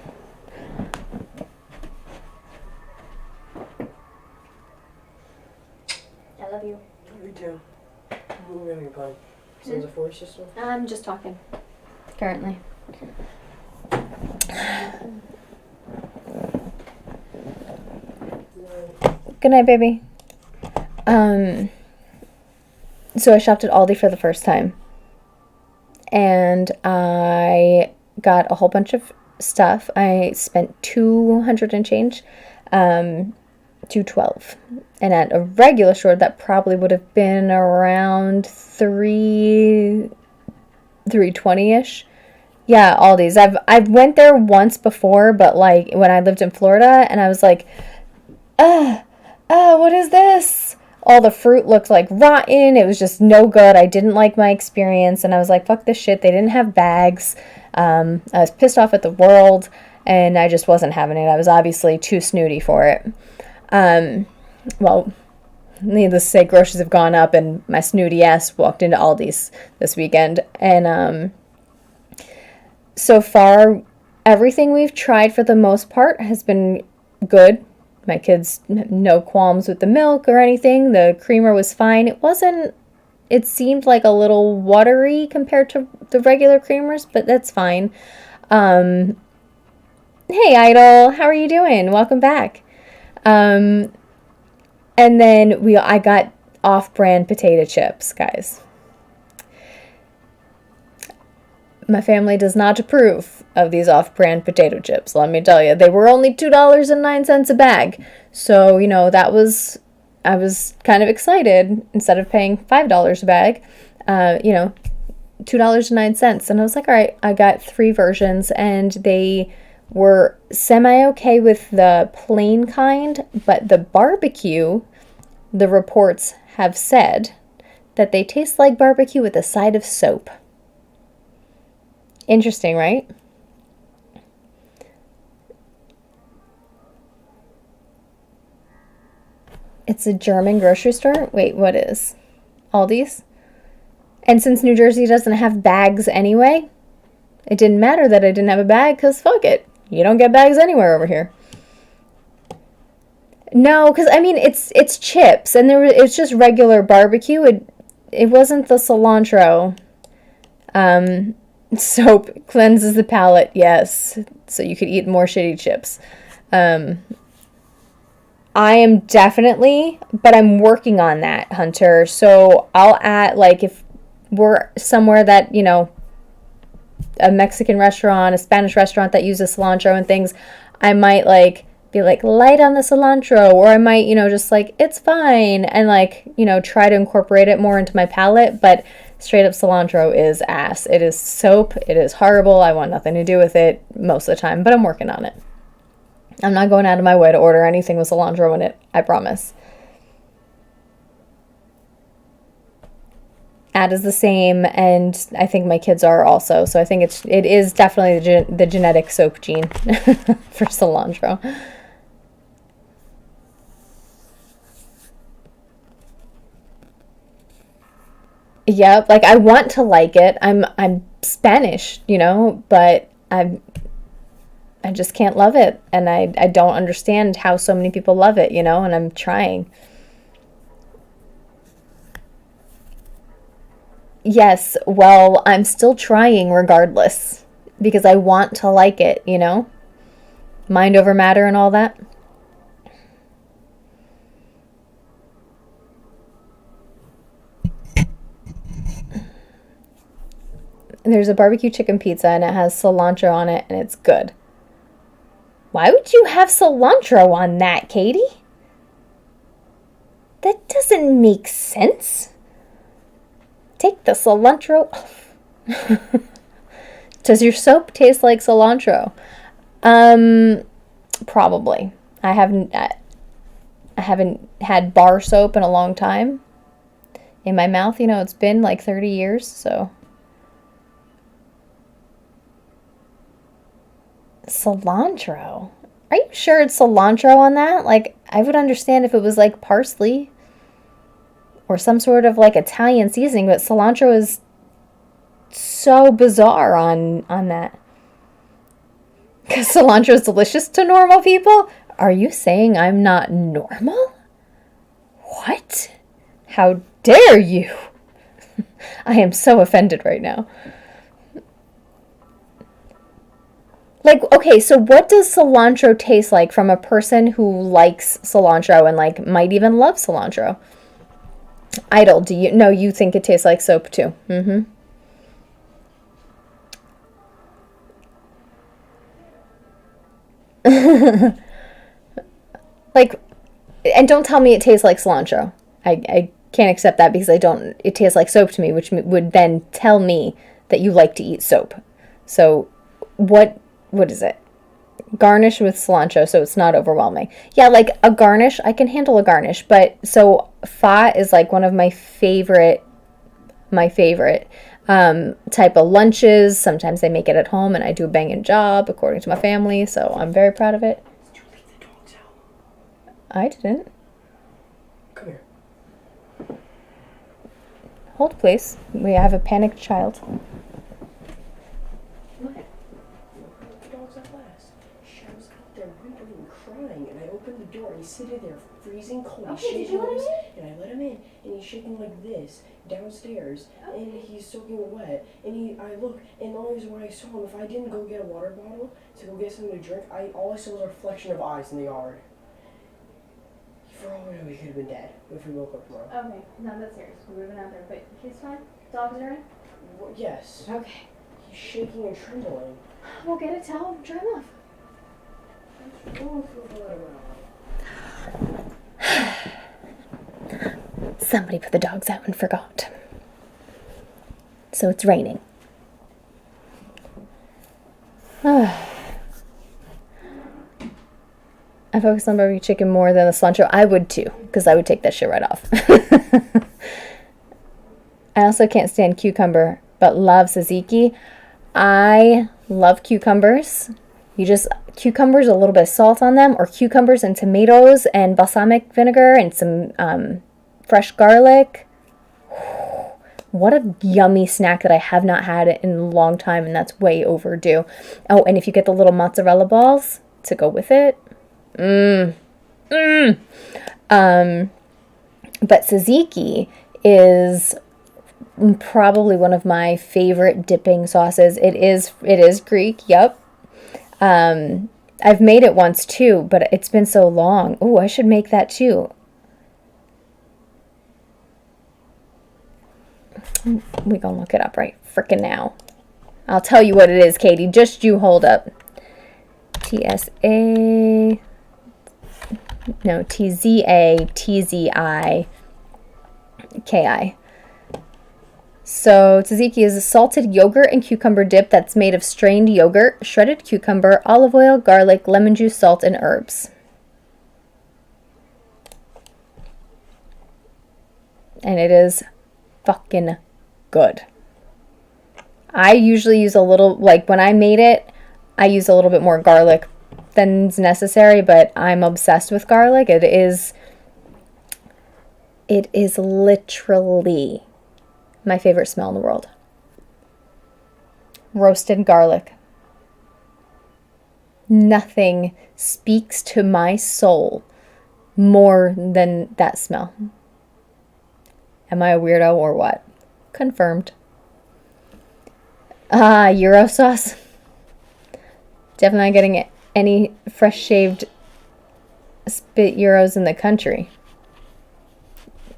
[SPEAKER 1] I love you.
[SPEAKER 3] Me too. What are we having fun? Sons of Force system?
[SPEAKER 1] I'm just talking. Currently. Good night, baby. So I shopped at Aldi for the first time. And I got a whole bunch of stuff. I spent $200 and change. $212. And at a regular store, that probably would have been around $320-ish. Yeah, Aldi's. I've went there once before, but like when I lived in Florida, and I was like, what is this? All the fruit looked like rotten. It was just no good. I didn't like my experience, and I was like, fuck this shit. They didn't have bags. I was pissed off at the world, and I just wasn't having it. I was obviously too snooty for it. Well, needless to say, groceries have gone up, and my snooty ass walked into Aldi's this weekend. And so far, everything we've tried for the most part has been good. My kids, no qualms with the milk or anything. The creamer was fine. It seemed like a little watery compared to the regular creamers, but that's fine. Hey, Idol, how are you doing? Welcome back. And then I got off-brand potato chips, guys. My family does not approve of these off-brand potato chips, let me tell you. They were only $2.09 a bag. So, I was kind of excited. Instead of paying $5 a bag, $2.09. And I was like, all right, I got 3 versions, and they were semi-okay with the plain kind, but the barbecue, the reports have said that they taste like barbecue with a side of soap. Interesting, right? It's a German grocery store? Wait, what is? Aldi's? And since New Jersey doesn't have bags anyway, it didn't matter that I didn't have a bag, because fuck it. You don't get bags anywhere over here. No, because, it's chips, and it's just regular barbecue. It wasn't the cilantro. Soap cleanses the palate, yes. So you could eat more shitty chips. I am definitely, but I'm working on that, Hunter. So I'll add, if we're somewhere that, a Mexican restaurant, a Spanish restaurant that uses cilantro and things, I might, be light on the cilantro, or I might, just it's fine, and try to incorporate it more into my palate. But straight up cilantro is ass. It is soap. It is horrible. I want nothing to do with it most of the time, but I'm working on it. I'm not going out of my way to order anything with cilantro in it, I promise. Ad is the same, and I think my kids are also. So I think it is definitely the genetic soap gene for cilantro. Yep, I want to like it. I'm Spanish, but I just can't love it, and I don't understand how so many people love it, and I'm trying. Yes, well, I'm still trying regardless, because I want to like it, Mind over matter and all that. There's a barbecue chicken pizza, and it has cilantro on it, and it's good. Why would you have cilantro on that, Katie? That doesn't make sense. Take the cilantro off. Does your soap taste like cilantro? Probably. I haven't had bar soap in a long time in my mouth. It's been 30 years, so. Cilantro? Are you sure it's cilantro on that? I would understand if it was parsley or some sort of Italian seasoning, but cilantro is so bizarre on that. Because cilantro is delicious to normal people? Are you saying I'm not normal? What? How dare you? I am so offended right now. Okay, so what does cilantro taste like from a person who likes cilantro and might even love cilantro? Idol, you think it tastes like soap too? Mm-hmm. And don't tell me it tastes like cilantro. I can't accept that, because it tastes like soap to me, which would then tell me that you like to eat soap. So what is it? Garnish with cilantro, so it's not overwhelming. Yeah, a garnish, I can handle a garnish, but so pho is like one of my favorite type of lunches. Sometimes they make it at home and I do a banging job according to my family, so I'm very proud of it.
[SPEAKER 3] Did you leave the dogs out?
[SPEAKER 1] I didn't.
[SPEAKER 3] Come here.
[SPEAKER 1] Hold, please. We have a panicked child.
[SPEAKER 3] What? The dogs out last. I was out there whimpering and crying, and I opened the door, and he's sitting there freezing cold. He's
[SPEAKER 4] Okay, did you let him in?
[SPEAKER 3] and I let him in, and he's shaking like this downstairs, and he's soaking wet. And I look, and the only reason why I saw him, if I didn't go get a water bottle to go get something to drink, all I saw was a reflection of eyes in the yard. For all we know, he could have been dead if we woke up tomorrow.
[SPEAKER 4] Okay, not that serious. We would have been out there, but he's fine. Dogs are in.
[SPEAKER 3] Well, yes.
[SPEAKER 4] Okay.
[SPEAKER 3] He's shaking and trembling.
[SPEAKER 4] We'll get a towel and dry him off.
[SPEAKER 1] Somebody put the dogs out and forgot. So it's raining. I focus on barbecue chicken more than the cilantro. I would too, because I would take that shit right off. I also can't stand cucumber, but love tzatziki. I love cucumbers. Cucumbers, a little bit of salt on them, or cucumbers and tomatoes and balsamic vinegar and some fresh garlic. What a yummy snack that I have not had in a long time, and that's way overdue. Oh, and if you get the little mozzarella balls to go with it. But tzatziki is probably one of my favorite dipping sauces. It is Greek, yep. I've made it once too, but it's been so long. Oh, I should make that too. We gonna look it up right frickin' now. I'll tell you what it is, Katie. Just you hold up. T-Z-A-T-Z-I-K-I. So tzatziki is a salted yogurt and cucumber dip that's made of strained yogurt, shredded cucumber, olive oil, garlic, lemon juice, salt, and herbs. And it is fucking good. I usually use a little, like when I made it, I use a little bit more garlic than's necessary, but I'm obsessed with garlic. It is literally my favorite smell in the world. Roasted garlic. Nothing speaks to my soul more than that smell. Am I a weirdo or what? Confirmed. Gyro sauce. Definitely not getting any fresh shaved spit gyros in the country.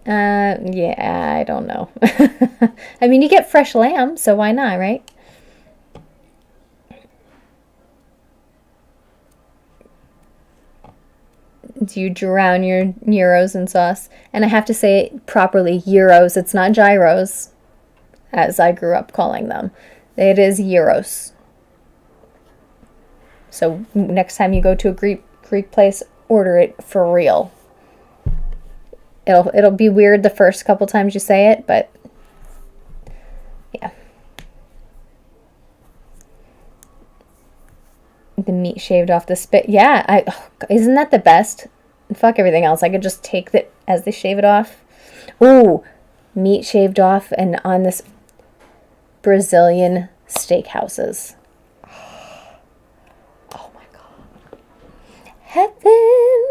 [SPEAKER 1] Yeah, I don't know. I mean, you get fresh lamb, so why not, right? Do you drown your gyros in sauce? And I have to say it properly, gyros. It's not gyros, as I grew up calling them. It is gyros. So next time you go to a Greek place, order it for real. It'll be weird the first couple times you say it, but yeah. The meat shaved off the spit. Yeah, isn't that the best? Fuck everything else. I could just take it as they shave it off. Ooh, meat shaved off and on this Brazilian steakhouses. Oh my God. Heaven.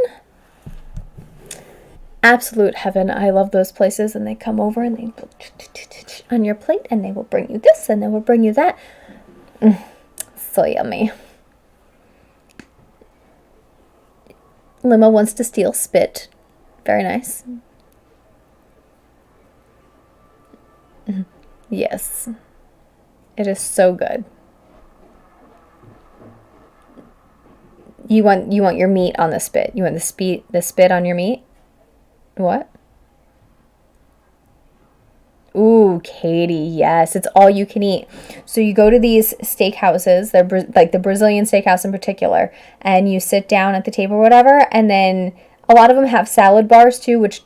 [SPEAKER 1] Absolute heaven. I love those places, and they come over and they on your plate, and they will bring you this and they will bring you that. So yummy. Limo wants to steal spit. Very nice. Yes. It is so good. You want your meat on the spit. You want the spit on your meat? What? Ooh, Katie, yes. It's all you can eat. So you go to these steakhouses, they're like the Brazilian steakhouse in particular, and you sit down at the table or whatever, and then a lot of them have salad bars too, which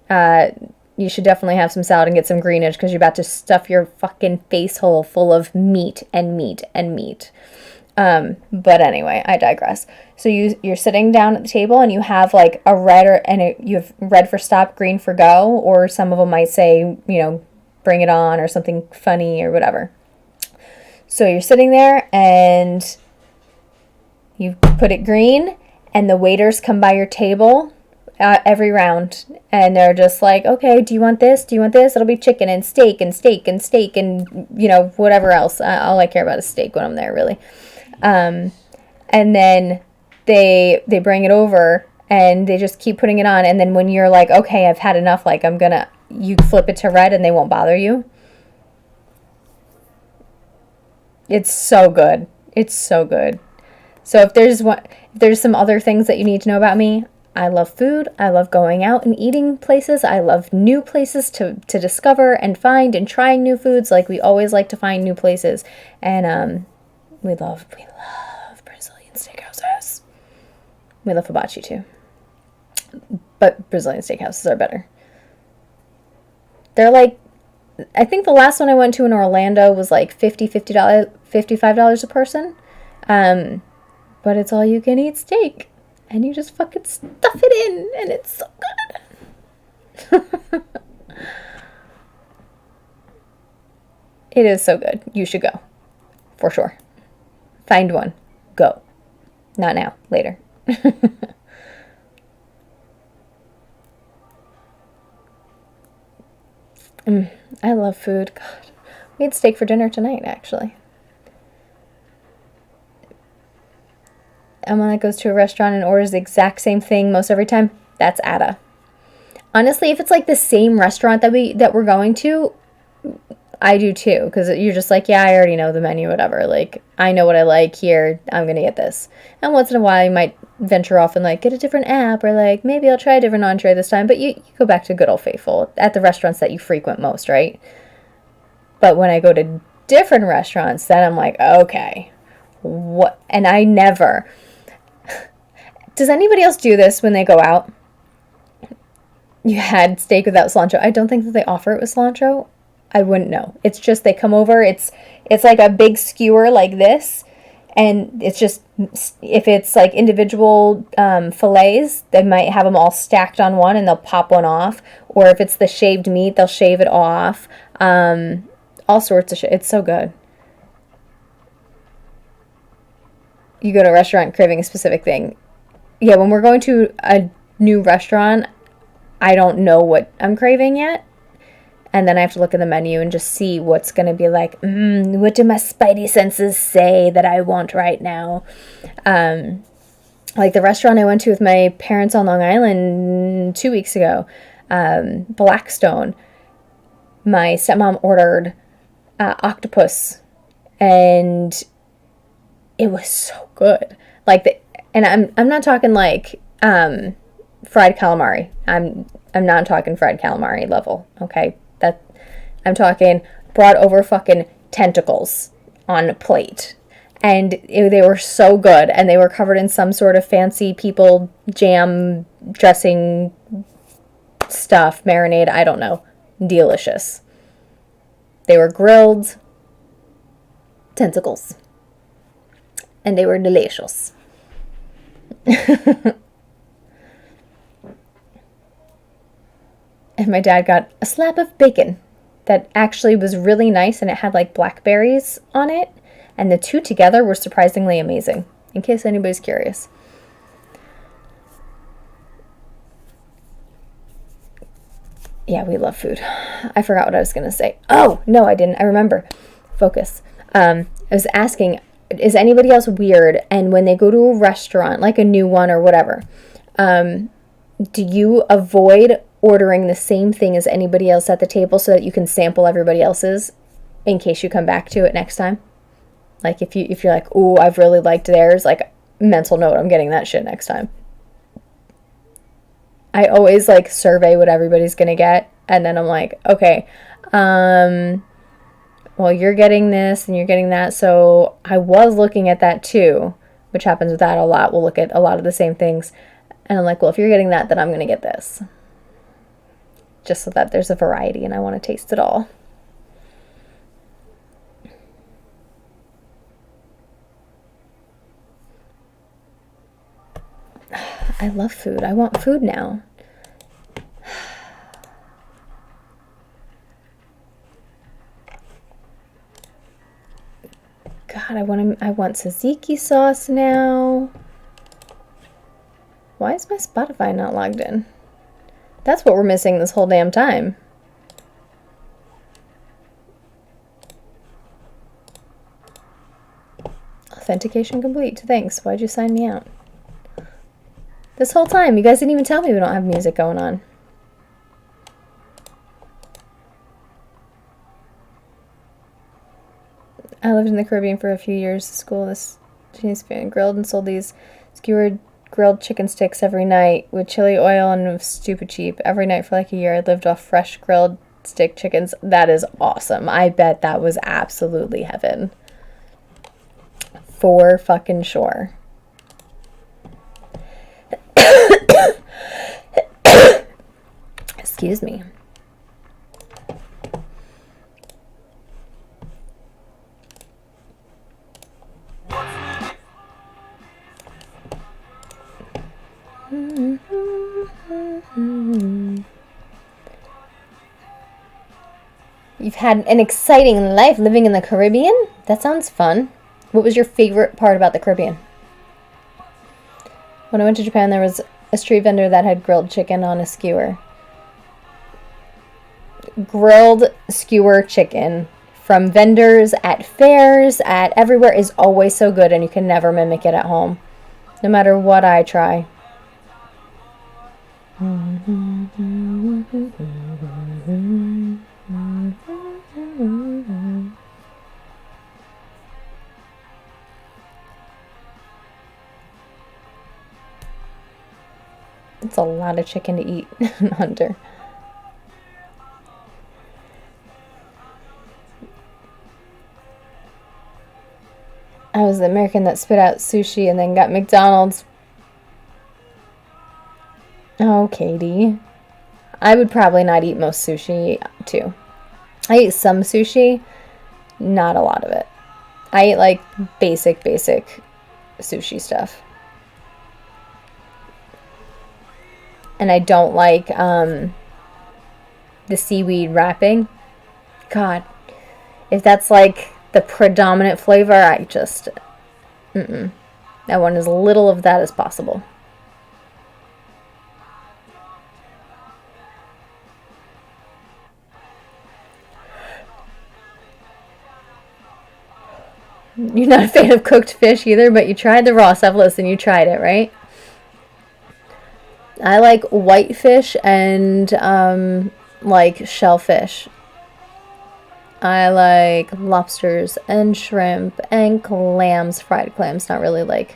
[SPEAKER 1] you should definitely have some salad and get some greenage because you're about to stuff your fucking face hole full of meat and meat and meat. But anyway, I digress. So you're sitting down at the table and you have like a red you have red for stop, green for go, or some of them might say, bring it on or something funny or whatever. So you're sitting there and you put it green and the waiters come by your table every round and they're just like, okay, do you want this? Do you want this? It'll be chicken and steak and steak and steak and, whatever else. All I care about is steak when I'm there, really. And then they bring it over and they just keep putting it on. And then when you're like, okay, I've had enough, like you flip it to red and they won't bother you. It's so good. It's so good. So if there's some other things that you need to know about me, I love food. I love going out and eating places. I love new places to discover and find and trying new foods. Like we always like to find new places. And, we love Brazilian steakhouses. We love hibachi too. But Brazilian steakhouses are better. They're like, I think the last one I went to in Orlando was like $55 a person. But it's all you can eat steak. And you just fucking stuff it in. And it's so good. It is so good. You should go. For sure. Find one. Go. Not now. Later. I love food. God. We had steak for dinner tonight, actually. Emma that goes to a restaurant and orders the exact same thing most every time. That's Ada. Honestly, if it's like the same restaurant that we're going to, I do too, because you're just like, yeah, I already know the menu, whatever. Like, I know what I like here. I'm going to get this. And once in a while, you might venture off and like get a different app or like maybe I'll try a different entree this time. But you go back to good old faithful at the restaurants that you frequent most, right? But when I go to different restaurants, then I'm like, okay, what? And I never. Does anybody else do this when they go out? You had steak without cilantro. I don't think that they offer it with cilantro. I wouldn't know. It's just they come over. It's like a big skewer like this. And it's just, if it's like individual fillets, they might have them all stacked on one and they'll pop one off. Or if it's the shaved meat, they'll shave it off. All sorts of shit. It's so good. You go to a restaurant craving a specific thing. Yeah, when we're going to a new restaurant, I don't know what I'm craving yet. And then I have to look at the menu and just see what's going to be like, what do my spidey senses say that I want right now? Like the restaurant I went to with my parents on Long Island 2 weeks ago, Blackstone. My stepmom ordered octopus, and it was so good. And I'm not talking like fried calamari. I'm not talking fried calamari level. Okay, I'm talking brought over fucking tentacles on a plate, and they were so good, and they were covered in some sort of fancy people jam dressing stuff, marinade. I don't know. Delicious. They were grilled tentacles, and they were delicious. And my dad got a slab of bacon that actually was really nice, and it had like blackberries on it, and the two together were surprisingly amazing, in case anybody's curious. Yeah, we love food. I forgot what I was going to say. Oh, no, I didn't. I remember. Focus. I was asking, is anybody else weird? And when they go to a restaurant, like a new one or whatever, do you avoid ordering the same thing as anybody else at the table so that you can sample everybody else's in case you come back to it next time? Like if you're like, ooh, I've really liked theirs, like mental note, I'm getting that shit next time. I always like survey what everybody's gonna get, and then I'm like, okay, well, you're getting this and you're getting that, so I was looking at that too, which happens with that a lot. We'll look at a lot of the same things, and I'm like, well, if you're getting that, then I'm gonna get this. just so that there's a variety and I want to taste it all. I love food. I want food now. God, I want tzatziki sauce now. Why is my Spotify not logged in? That's what we're missing this whole damn time. Authentication complete. Thanks. Why'd you sign me out? This whole time, you guys didn't even tell me we don't have music going on. I lived in the Caribbean for a few years at school. This Chinese fan grilled and sold these skewered grilled chicken sticks every night with chili oil, and it was stupid cheap. Every night for like a year, I lived off fresh grilled stick chickens. That is awesome. I bet that was absolutely heaven. For fucking sure. Excuse me. You've had an exciting life living in the Caribbean? That sounds fun. What was your favorite part about the Caribbean? When I went to Japan, there was a street vendor that had grilled chicken on a skewer. Grilled skewer chicken from vendors at fairs, at everywhere, is always so good, and you can never mimic it at home, no matter what I try. It's a lot of chicken to eat, Hunter. I was the American that spit out sushi and then got McDonald's. Oh, Katie. I would probably not eat most sushi, too. I eat some sushi, not a lot of it. I eat, like, basic sushi stuff. And I don't like the seaweed wrapping. God, if that's like the predominant flavor, I just, I want as little of that as possible. You're not a fan of cooked fish either, but you tried the raw stuff. Listen, you tried it, right? I like whitefish and, like, shellfish. I like lobsters and shrimp and clams, fried clams, not really, like,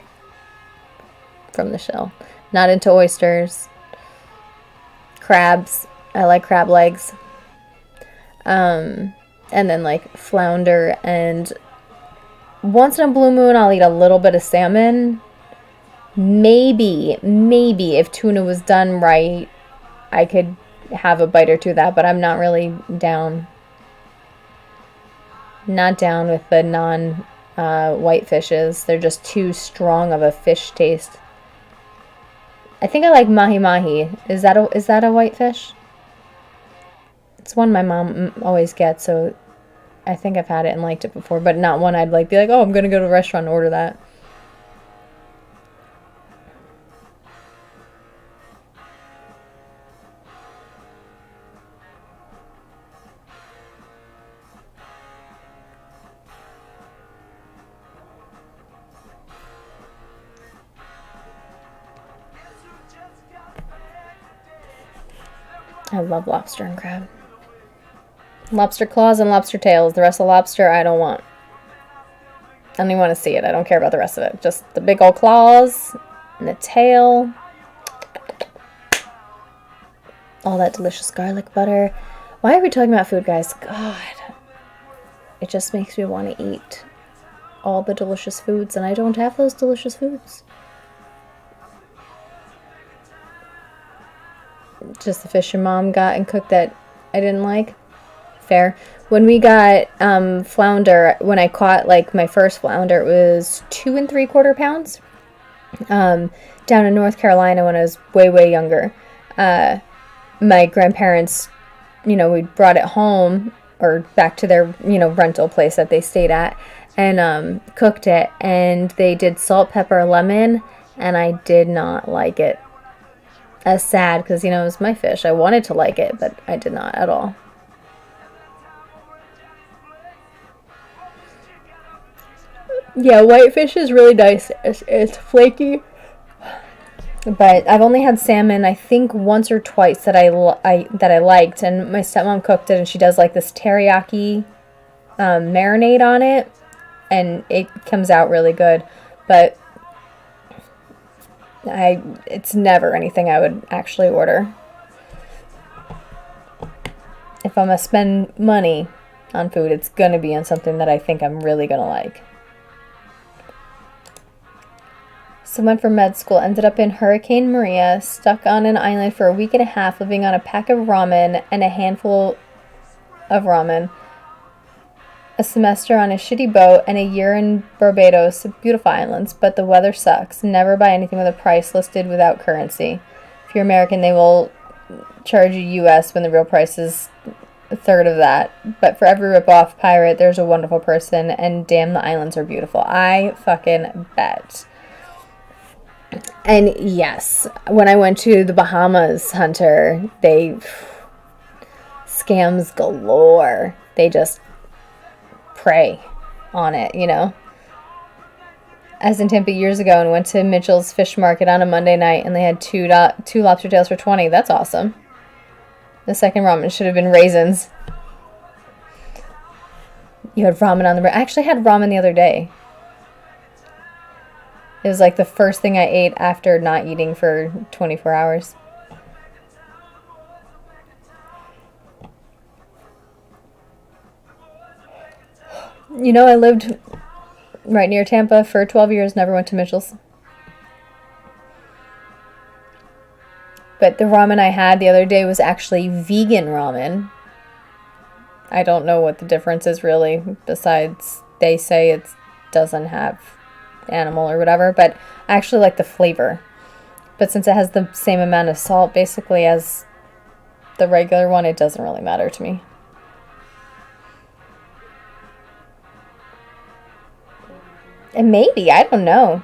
[SPEAKER 1] from the shell. Not into oysters. Crabs. I like crab legs. And then, like, flounder, and once in a blue moon, I'll eat a little bit of salmon. Maybe if tuna was done right, I could have a bite or two of that, but I'm not really down. Not down with the white fishes. They're just too strong of a fish taste. I think I like mahi-mahi. Is that a white fish? It's one my mom always gets, so I think I've had it and liked it before, but not one I'd like be like, oh, I'm gonna go to a restaurant and order that. I love lobster and crab. Lobster claws and lobster tails. The rest of the lobster, I don't want. I don't even want to see it. I don't care about the rest of it. Just the big old claws and the tail. All that delicious garlic butter. Why are we talking about food, guys? God. It just makes me want to eat all the delicious foods, and I don't have those delicious foods. just the fish your mom got and cooked that I didn't like. Fair. When we got flounder, when I caught like my first flounder, it was 2 3/4 pounds. Down in North Carolina when I was way younger. My grandparents, we brought it home or back to their, rental place that they stayed at and cooked it. And they did salt, pepper, lemon, and I did not like it. That's sad because, it was my fish. I wanted to like it, but I did not at all. Yeah, whitefish is really nice. It's flaky. But I've only had salmon, I think, once or twice that I liked. And my stepmom cooked it, and she does like this teriyaki marinade on it. And it comes out really good. But it's never anything I would actually order. If I'm going to spend money on food, it's going to be on something that I think I'm really going to like. Someone from med school ended up in Hurricane Maria, stuck on an island for a week and a half, living on a pack of ramen and a handful of ramen. A semester on a shitty boat and a year in Barbados, beautiful islands, but the weather sucks. Never buy anything with a price listed without currency. If you're American, they will charge you US when the real price is a third of that. But for every rip-off pirate, there's a wonderful person, and damn, the islands are beautiful. I fucking bet. And yes, when I went to the Bahamas, Hunter, scams galore. They just prey on it, I was in Tampa years ago and went to Mitchell's Fish Market on a Monday night, and they had two lobster tails for $20. That's awesome. The second ramen should have been raisins. You had ramen on the... I actually had ramen the other day. It was like the first thing I ate after not eating for 24 hours. I lived right near Tampa for 12 years, never went to Mitchell's. But the ramen I had the other day was actually vegan ramen. I don't know what the difference is really, besides they say it doesn't have animal or whatever, but I actually like the flavor. But since it has the same amount of salt basically as the regular one, it doesn't really matter to me. And maybe, I don't know.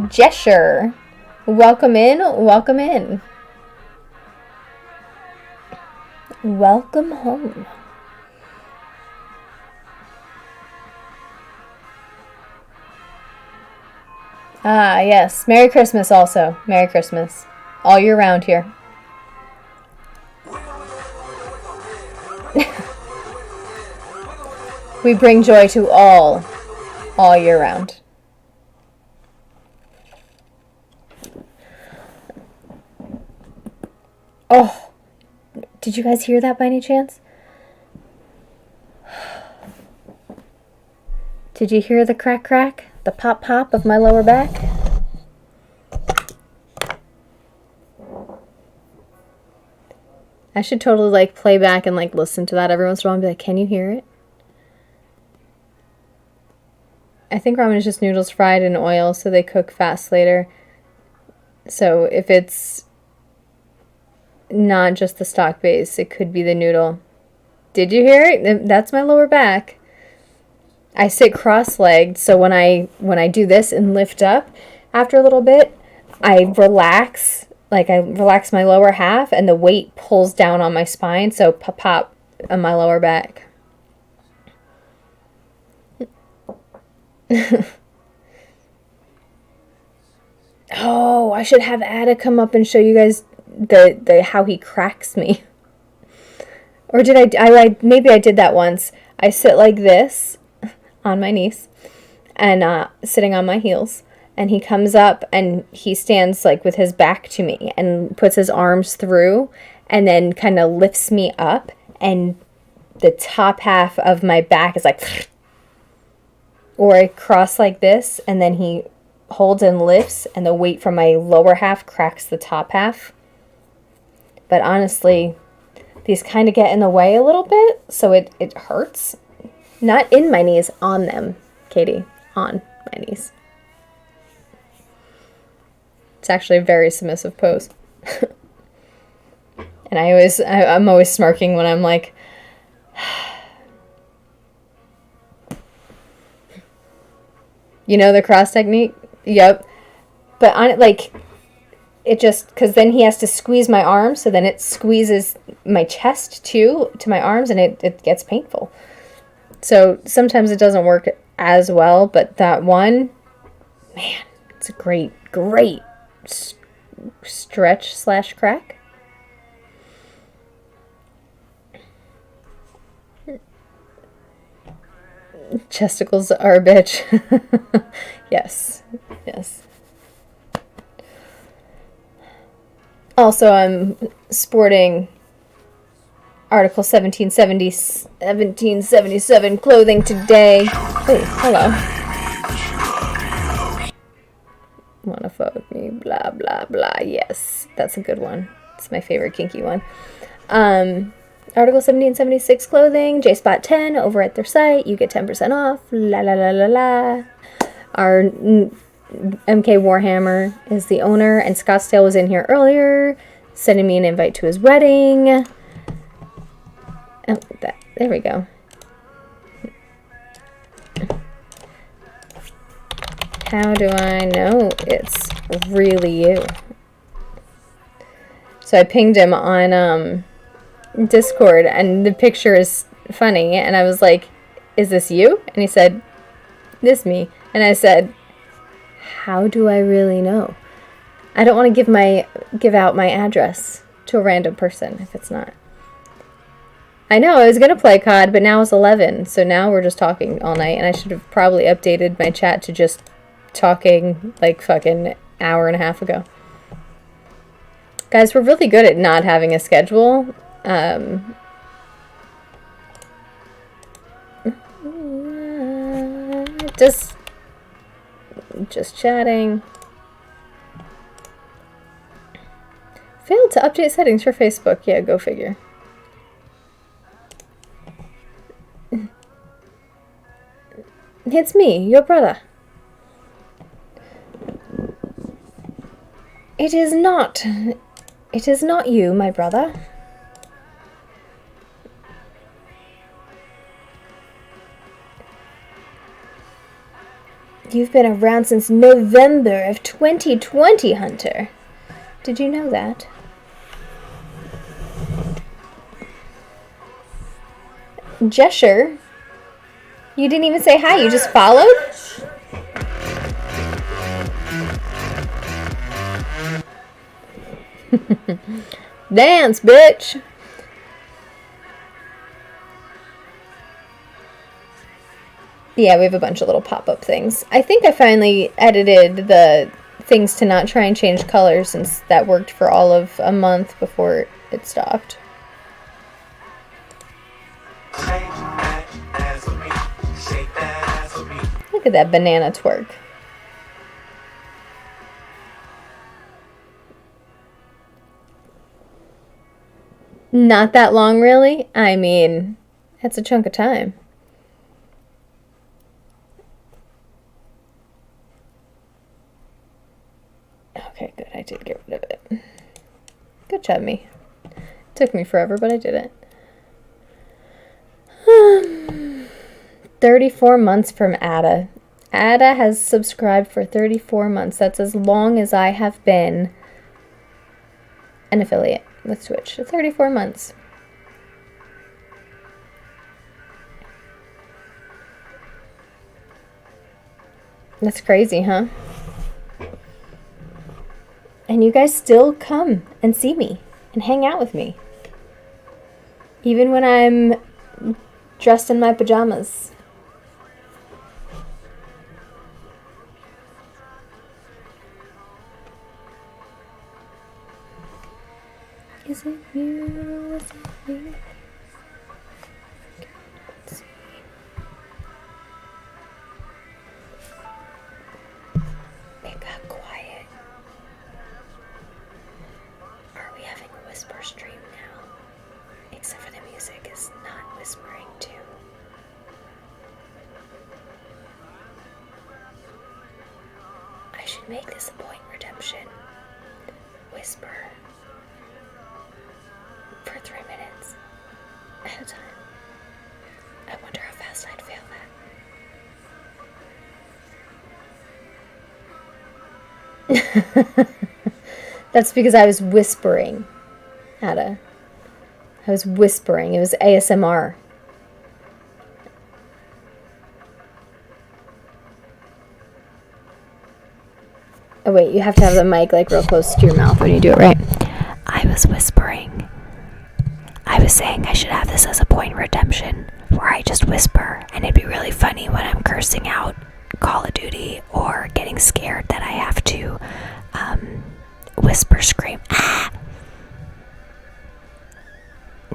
[SPEAKER 1] Jesher, welcome in, welcome in. Welcome home. Ah, yes. Merry Christmas also. Merry Christmas. All year round here. We bring joy to all year round. Oh, did you guys hear that by any chance? Did you hear the crack crack? The pop pop of my lower back? I should totally play back and listen to that every once in a while and be like, can you hear it? I think ramen is just noodles fried in oil so they cook fast later. So if it's not just the stock base, it could be the noodle. Did you hear it? That's my lower back. I sit cross-legged, so when I do this and lift up after a little bit, I relax. I relax my lower half, and the weight pulls down on my spine, so pop on my lower back. Oh, I should have Ada come up and show you guys the how he cracks me. Or did I maybe I did that once. I sit like this on my knees and sitting on my heels, and he comes up and he stands with his back to me and puts his arms through and then kind of lifts me up, and the top half of my back is or I cross like this, and then he holds and lifts, and the weight from my lower half cracks the top half. But honestly, these kind of get in the way a little bit, so it hurts. Not in my knees, on them, Katie. On my knees. It's actually a very submissive pose. And I'm always smirking when I'm like, you know the cross technique? Yep. But on it, like, it just, because then he has to squeeze my arm, so then it squeezes my chest too, to my arms, and it gets painful. So sometimes it doesn't work as well, but that one, man, it's a great stretch / crack. Chesticles are a bitch. Yes. Also, I'm sporting Article 1777 clothing today. Oh, hello. Wanna fuck me, blah, blah, blah. Yes, that's a good one. It's my favorite kinky one. Article 1776 clothing, JSpot 10 over at their site. You get 10% off. La la la la la. Our MK Warhammer is the owner, and Scottsdale was in here earlier, sending me an invite to his wedding. Oh, there we go. How do I know it's really you? So I pinged him on Discord, and the picture is funny, and I was like, is this you? And he said, this me. And I said, how do I really know? I don't want to give out my address to a random person if it's not. I know, I was going to play COD, but now it's 11, so now we're just talking all night, and I should have probably updated my chat to just talking like fucking hour and a half ago. Guys, we're really good at not having a schedule. Just chatting. Failed to update settings for Facebook. Yeah, go figure. It's me, your brother. It is not you, my brother. You've been around since November of 2020, Hunter. Did you know that? Jesher? You didn't even say hi, you just followed? Dance, bitch! Yeah, we have a bunch of little pop-up things. I think I finally edited the things to not try and change colors, since that worked for all of a month before it stopped. Look at that banana twerk. Not that long, really? I mean, that's a chunk of time. Okay, good. I did get rid of it. Good job, me. Took me forever, but I did it. 34 months from Ada. Ada has subscribed for 34 months. That's as long as I have been an affiliate with Twitch. 34 months. That's crazy, huh? And you guys still come and see me and hang out with me. Even when I'm dressed in my pajamas. Is it you? Is it you? There should make this a point redemption. Whisper for 3 minutes at a time. I wonder how fast I'd fail that. That's because I was whispering, Ada. I was whispering. It was ASMR. Oh wait, you have to have the mic like real close to your mouth when you do it, right? I was whispering. I was saying I should have this as a point of redemption where I just whisper, and it'd be really funny when I'm cursing out Call of Duty or getting scared that I have to whisper scream. Ah!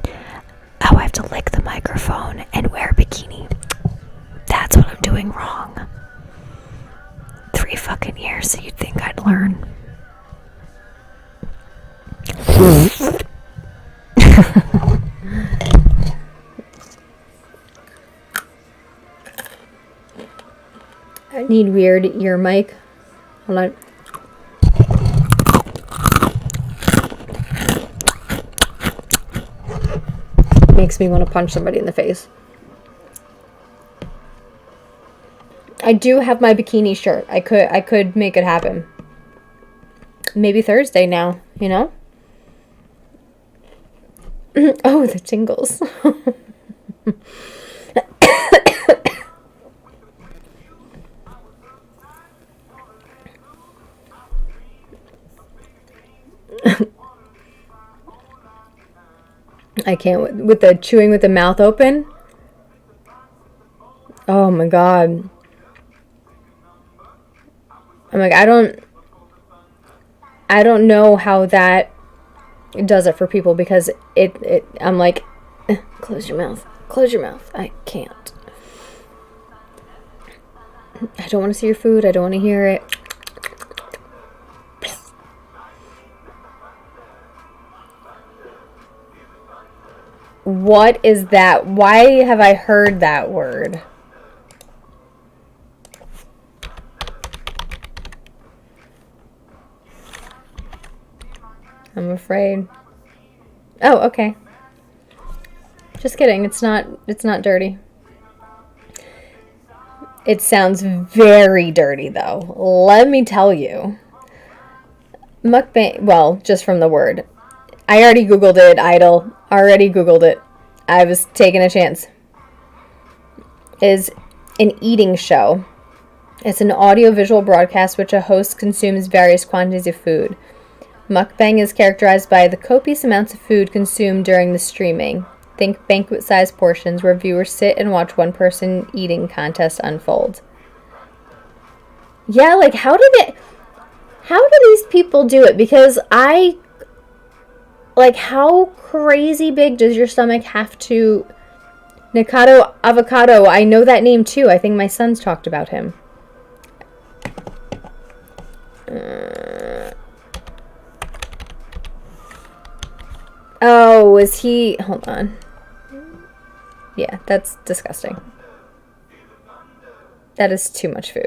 [SPEAKER 1] Oh, I have to lick the microphone and wear a bikini. That's what I'm doing wrong. 3 fucking years, so you'd think I'd learn. I need weird ear mic. Hold on. Makes me want to punch somebody in the face. I do have my bikini shirt. I could make it happen. Maybe Thursday now, you know? Oh, the tingles. I can't with the chewing with the mouth open. Oh my god. I'm like, I don't know how that does it for people, because I'm like, close your mouth. Close your mouth. I can't. I don't want to see your food. I don't want to hear it. What is that? Why have I heard that word? I'm afraid. Oh, okay. Just kidding. It's not dirty. It sounds very dirty though. Let me tell you. Mukbang, well, just from the word. I already Googled it, idle. Already Googled it. I was taking a chance. Is an eating show. It's an audio-visual broadcast which a host consumes various quantities of food. Mukbang is characterized by the copious amounts of food consumed during the streaming. Think banquet-sized portions where viewers sit and watch one person eating contest unfold. Yeah, like how do these people do it? Because how crazy big does your stomach have to... Nikado Avocado, I know that name too. I think my son's talked about him. Oh, is he... Hold on. Yeah, that's disgusting. That is too much food.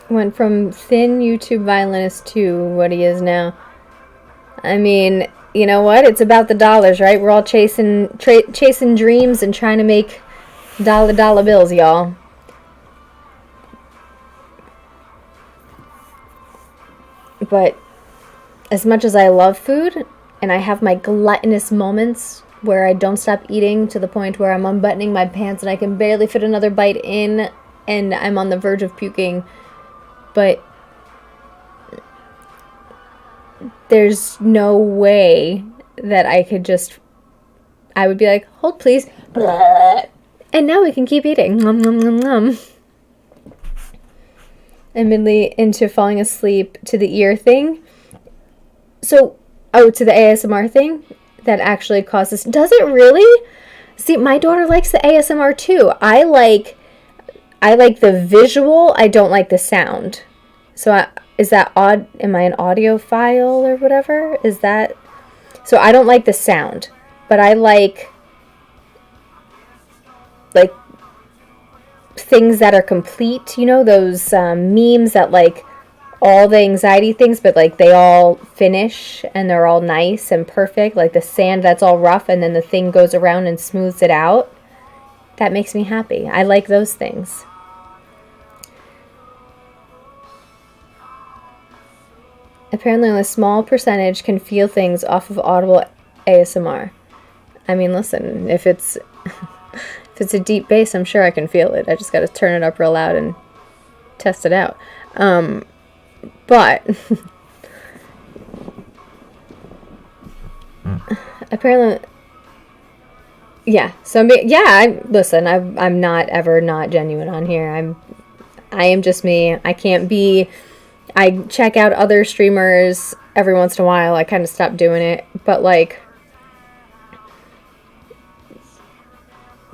[SPEAKER 1] Went from thin YouTube violinist to what he is now. I mean, you know what? It's about the dollars, right? We're all chasing dreams and trying to make dollar bills, y'all. But as much as I love food, and I have my gluttonous moments where I don't stop eating to the point where I'm unbuttoning my pants and I can barely fit another bite in and I'm on the verge of puking, but there's no way that I would be like, hold please, and now we can keep eating. Nom, nom, nom, nom. Admittedly into falling asleep to the ear thing. So, to the ASMR thing that actually causes... Does it really? See, my daughter likes the ASMR too. I like the visual. I don't like the sound. So is that odd? Am I an audiophile or whatever? Is that... So I don't like the sound, but I like things that are complete, you know, those memes that like all the anxiety things, but like they all finish and they're all nice and perfect, like the sand that's all rough and then the thing goes around and smooths it out. That makes me happy. I like those things. Apparently only a small percentage can feel things off of audible ASMR. I mean, listen, if it's if it's a deep bass, I'm sure I can feel it. I just got to turn it up real loud and test it out. But apparently, yeah. So listen. I'm not ever not genuine on here. I am just me. I can't be. I check out other streamers every once in a while. I kind of stopped doing it, but like.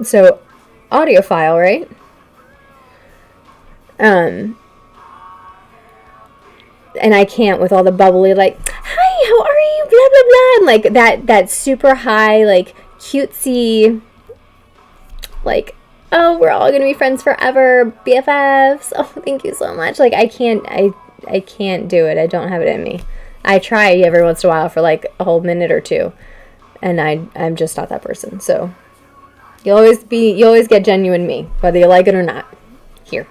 [SPEAKER 1] So, audiophile, right? And I can't with all the bubbly, like, hi, how are you, blah, blah, blah, and like that super high, like, cutesy, like, oh, we're all gonna be friends forever, BFFs, oh, thank you so much. Like, I can't do it. I don't have it in me. I try every once in a while for like a whole minute or two, and I'm just not that person, so... You always get genuine me, whether you like it or not. Here.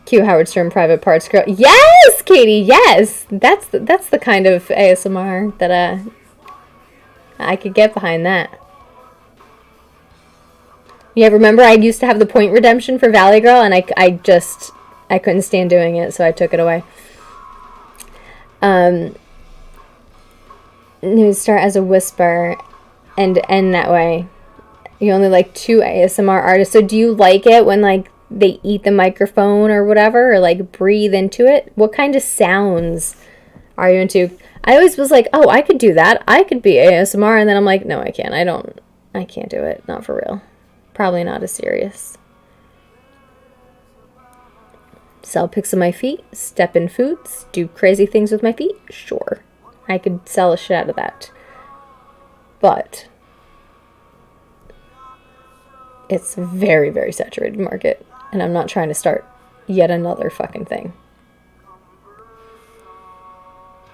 [SPEAKER 1] Q Howard Stern private parts girl. Yes, Katie, yes! That's the kind of ASMR that I could get behind that. Yeah, remember I used to have the point redemption for Valley Girl and I couldn't stand doing it, so I took it away. It would start as a whisper and end that way. You only like 2 ASMR artists. So do you like it when like they eat the microphone or whatever, or like breathe into it? What kind of sounds are you into? I always was like, oh, I could do that. I could be ASMR, and then I'm like, no, I can't. I can't do it. Not for real. Probably not as serious. Sell pics of my feet, step in foods, do crazy things with my feet. Sure, I could sell a shit out of that. But it's very, very saturated market, and I'm not trying to start yet another fucking thing.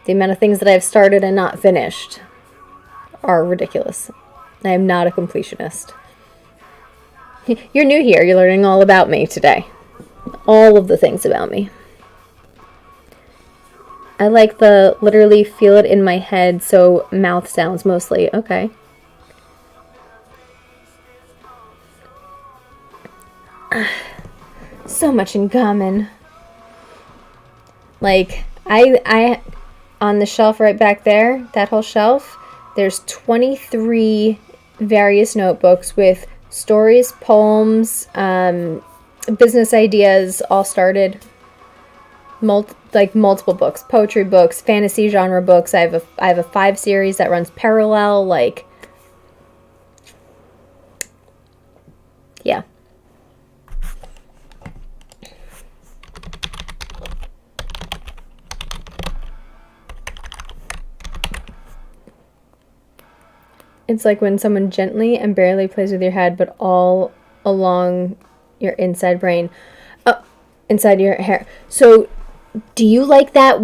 [SPEAKER 1] The amount of things that I've started and not finished are ridiculous. I am not a completionist. You're new here. You're learning all about me today. All of the things about me. I like the literally feel it in my head, so mouth sounds mostly. Okay. So much in common. Like, I on the shelf right back there, that whole shelf, there's 23 various notebooks with stories, poems, business ideas, all started. Multiple books, poetry books, fantasy genre books. I have a 5 series that runs parallel. Like, yeah. It's like when someone gently and barely plays with your head, but all along your inside brain, inside your hair. So, do you like that?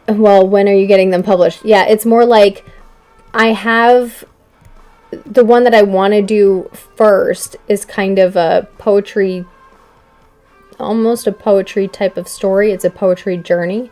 [SPEAKER 1] Well, when are you getting them published? Yeah, it's more like I have the one that I want to do first is kind of a poetry, almost a poetry type of story. It's a poetry journey,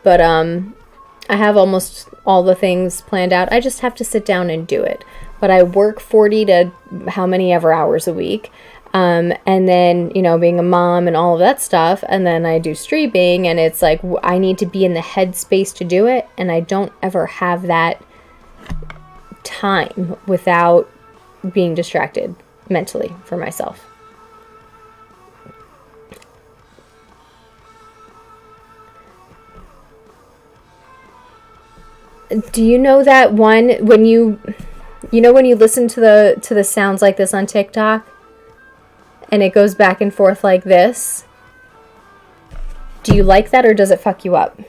[SPEAKER 1] but I have almost all the things planned out. I just have to sit down and do it. But I work 40 to how many ever hours a week. And then, you know, being a mom and all of that stuff. And then I do streaming, and it's like I need to be in the headspace to do it. And I don't ever have that time without being distracted mentally for myself. Do you know that one when you listen to the sounds like this on TikTok and it goes back and forth like this? Do you like that or does it fuck you up?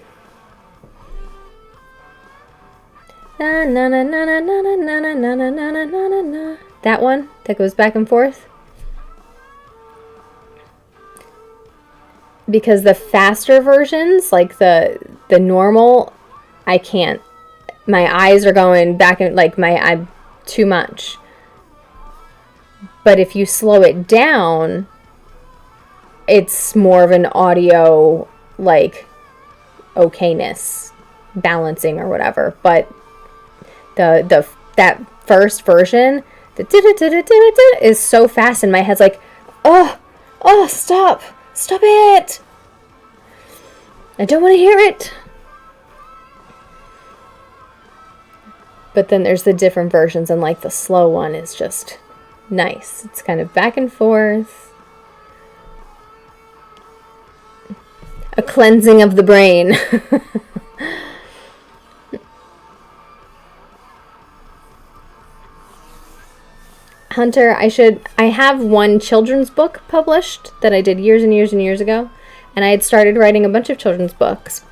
[SPEAKER 1] Na na na na na na na na na na na na na na. That one that goes back and forth. Because the faster versions, like the normal, I can't. My eyes are going back and like I'm too much. But if you slow it down, it's more of an audio like okayness, balancing or whatever. But that first version, the is so fast, and my head's like, oh, stop it! I don't want to hear it. But then there's the different versions, and like the slow one is just nice. It's kind of back and forth. A cleansing of the brain. Hunter, I have one children's book published that I did years and years and years ago. And I had started writing a bunch of children's books.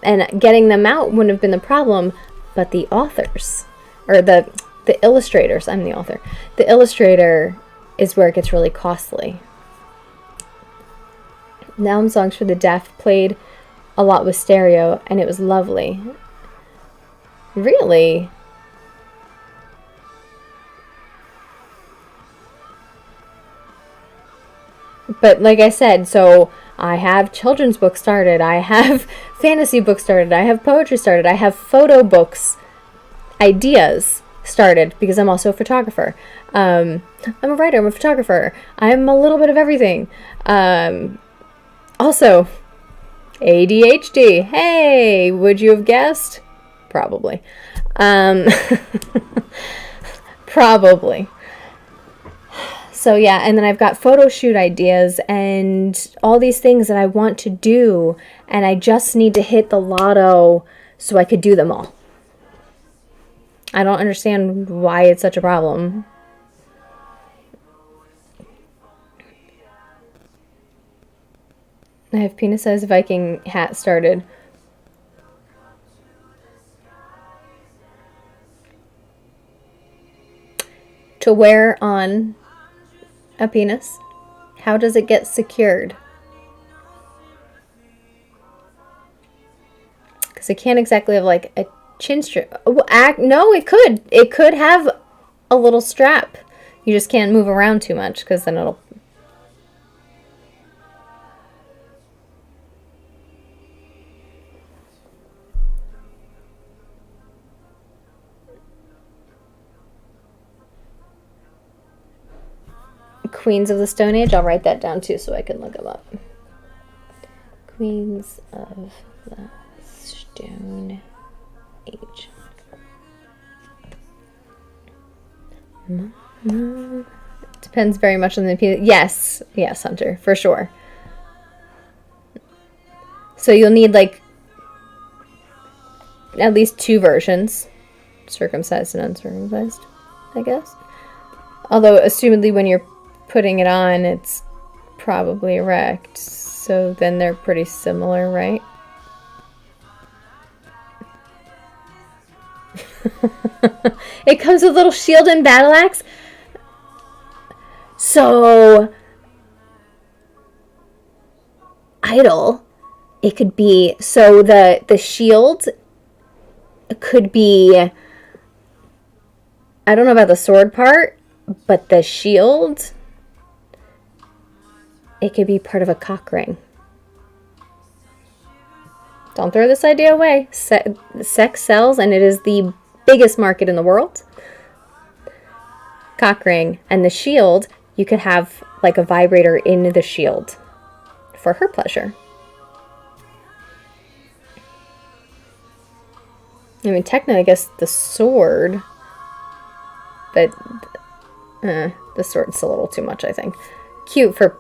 [SPEAKER 1] And getting them out wouldn't have been the problem, but the authors, or the illustrators, I'm the author. The illustrator is where it gets really costly. The Album Songs for the Deaf played a lot with stereo, and it was lovely. Really? But like I said, so I have children's books started, I have fantasy books started, I have poetry started, I have photo books ideas started, because I'm also a photographer. I'm a writer, I'm a photographer, I'm a little bit of everything. Also, ADHD. Hey, would you have guessed? Probably. Probably. So yeah, and then I've got photo shoot ideas and all these things that I want to do, and I just need to hit the lotto so I could do them all. I don't understand why it's such a problem. I have penis-sized Viking hat started. To wear on a penis. How does it get secured? Because it can't exactly have like a chin strap. No, it could. It could have a little strap. You just can't move around too much because then it'll... Queens of the Stone Age. I'll write that down too so I can look them up. Queens of the Stone Age. Depends very much on the piece. Yes, Hunter, for sure. So you'll need like at least 2 versions, circumcised and uncircumcised, I guess. Although, assumedly, when you're putting it on, it's probably erect, so then they're pretty similar, right? It comes with a little shield and battle axe. So idle, it could be, so the shield could be, I don't know about the sword part, but the shield, it could be part of a cock ring. Don't throw this idea away. Sex sells, and it is the biggest market in the world. Cock ring. And the shield, you could have like a vibrator in the shield for her pleasure. I mean, technically, I guess the sword, but the sword's a little too much, I think. Cute for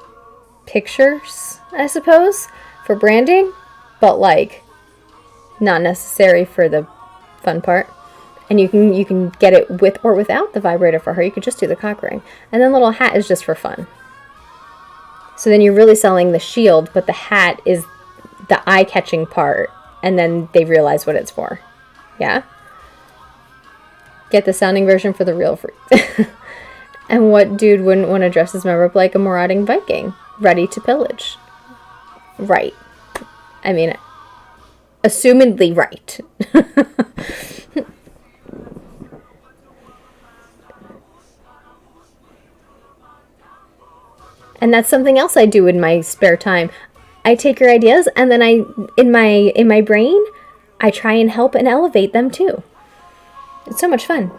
[SPEAKER 1] pictures, I suppose, for branding, but like not necessary for the fun part. And you can get it with or without the vibrator for her. You could just do the cock ring. And then little hat is just for fun. So then you're really selling the shield, but the hat is the eye-catching part, and then they realize what it's for. Yeah? Get the sounding version for the real freaks. And what dude wouldn't want to dress his member up like a marauding Viking, ready to pillage? Right. I mean, assumedly right. And that's something else I do in my spare time. I take your ideas and then in my brain, I try and help and elevate them too. It's so much fun.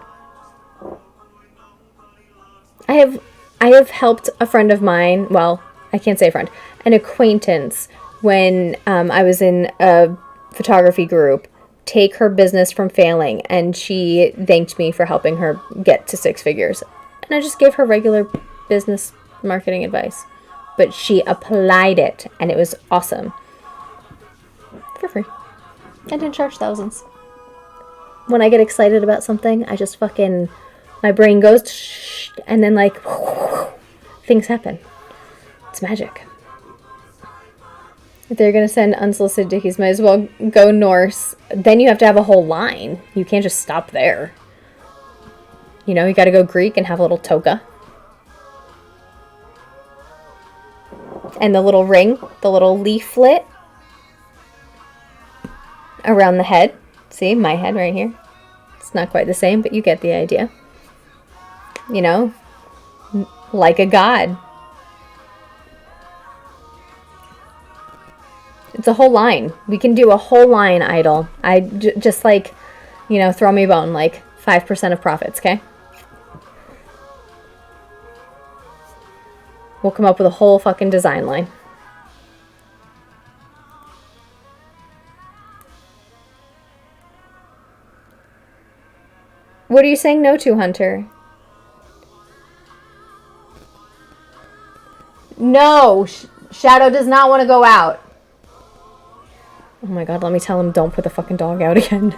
[SPEAKER 1] I have helped a friend of mine, well, I can't say friend, an acquaintance when I was in a photography group, take her business from failing, and she thanked me for helping her get to 6 figures. And I just gave her regular business marketing advice, but she applied it and it was awesome for free. I didn't charge thousands. When I get excited about something, I just fucking, my brain goes shh, and then like things happen. It's magic. If they're gonna send unsolicited dickies, might as well go Norse. Then you have to have a whole line. You can't just stop there. You know, you gotta go Greek and have a little toga. And the little ring, the little leaflet around the head. See, my head right here. It's not quite the same, but you get the idea. You know, like a god. It's a whole line. We can do a whole line idol. Just like, you know, throw me a bone, like 5% of profits, okay? We'll come up with a whole fucking design line. What are you saying no to, Hunter? No! Shadow does not want to go out. Oh my god, let me tell him don't put the fucking dog out again.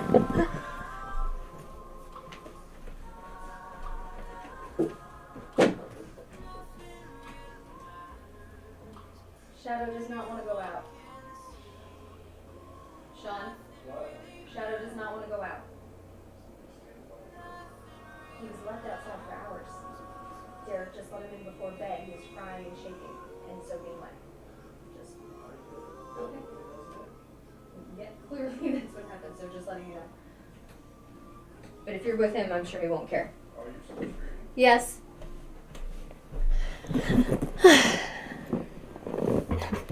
[SPEAKER 4] Shadow does not want to go out. Sean? What? Shadow does not want to go out. He was left outside for hours. Derek just let him in before bed. He was crying and shaking and soaking wet. Just okay. Yeah, clearly that's what happened, so just letting you know. But if you're with him, I'm sure he won't care.
[SPEAKER 2] Oh, you're so free.
[SPEAKER 1] Yes.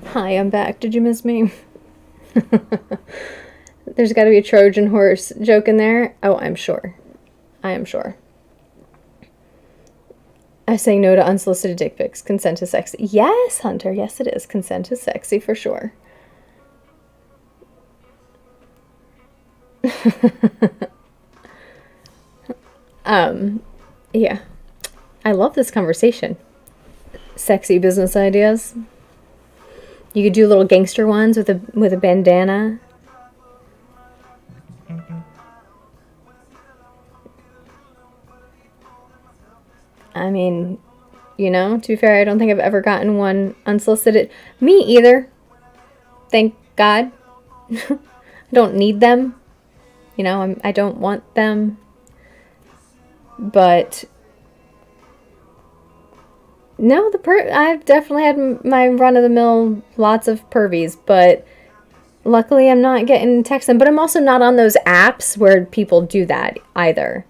[SPEAKER 1] Hi, I'm back. Did you miss me? There's got to be a Trojan horse joke in there. Oh, I'm sure. I am sure. I say no to unsolicited dick pics. Consent is sexy. Yes, Hunter. Yes, it is. Consent is sexy for sure. Yeah. I love this conversation. Sexy business ideas. You could do little gangster ones with a bandana. I mean, you know, to be fair, I don't think I've ever gotten one unsolicited. Me either. Thank God. I don't need them. You know, I don't want them. But no, I've definitely had my run-of-the-mill lots of pervies, but luckily I'm not getting texting. But I'm also not on those apps where people do that either.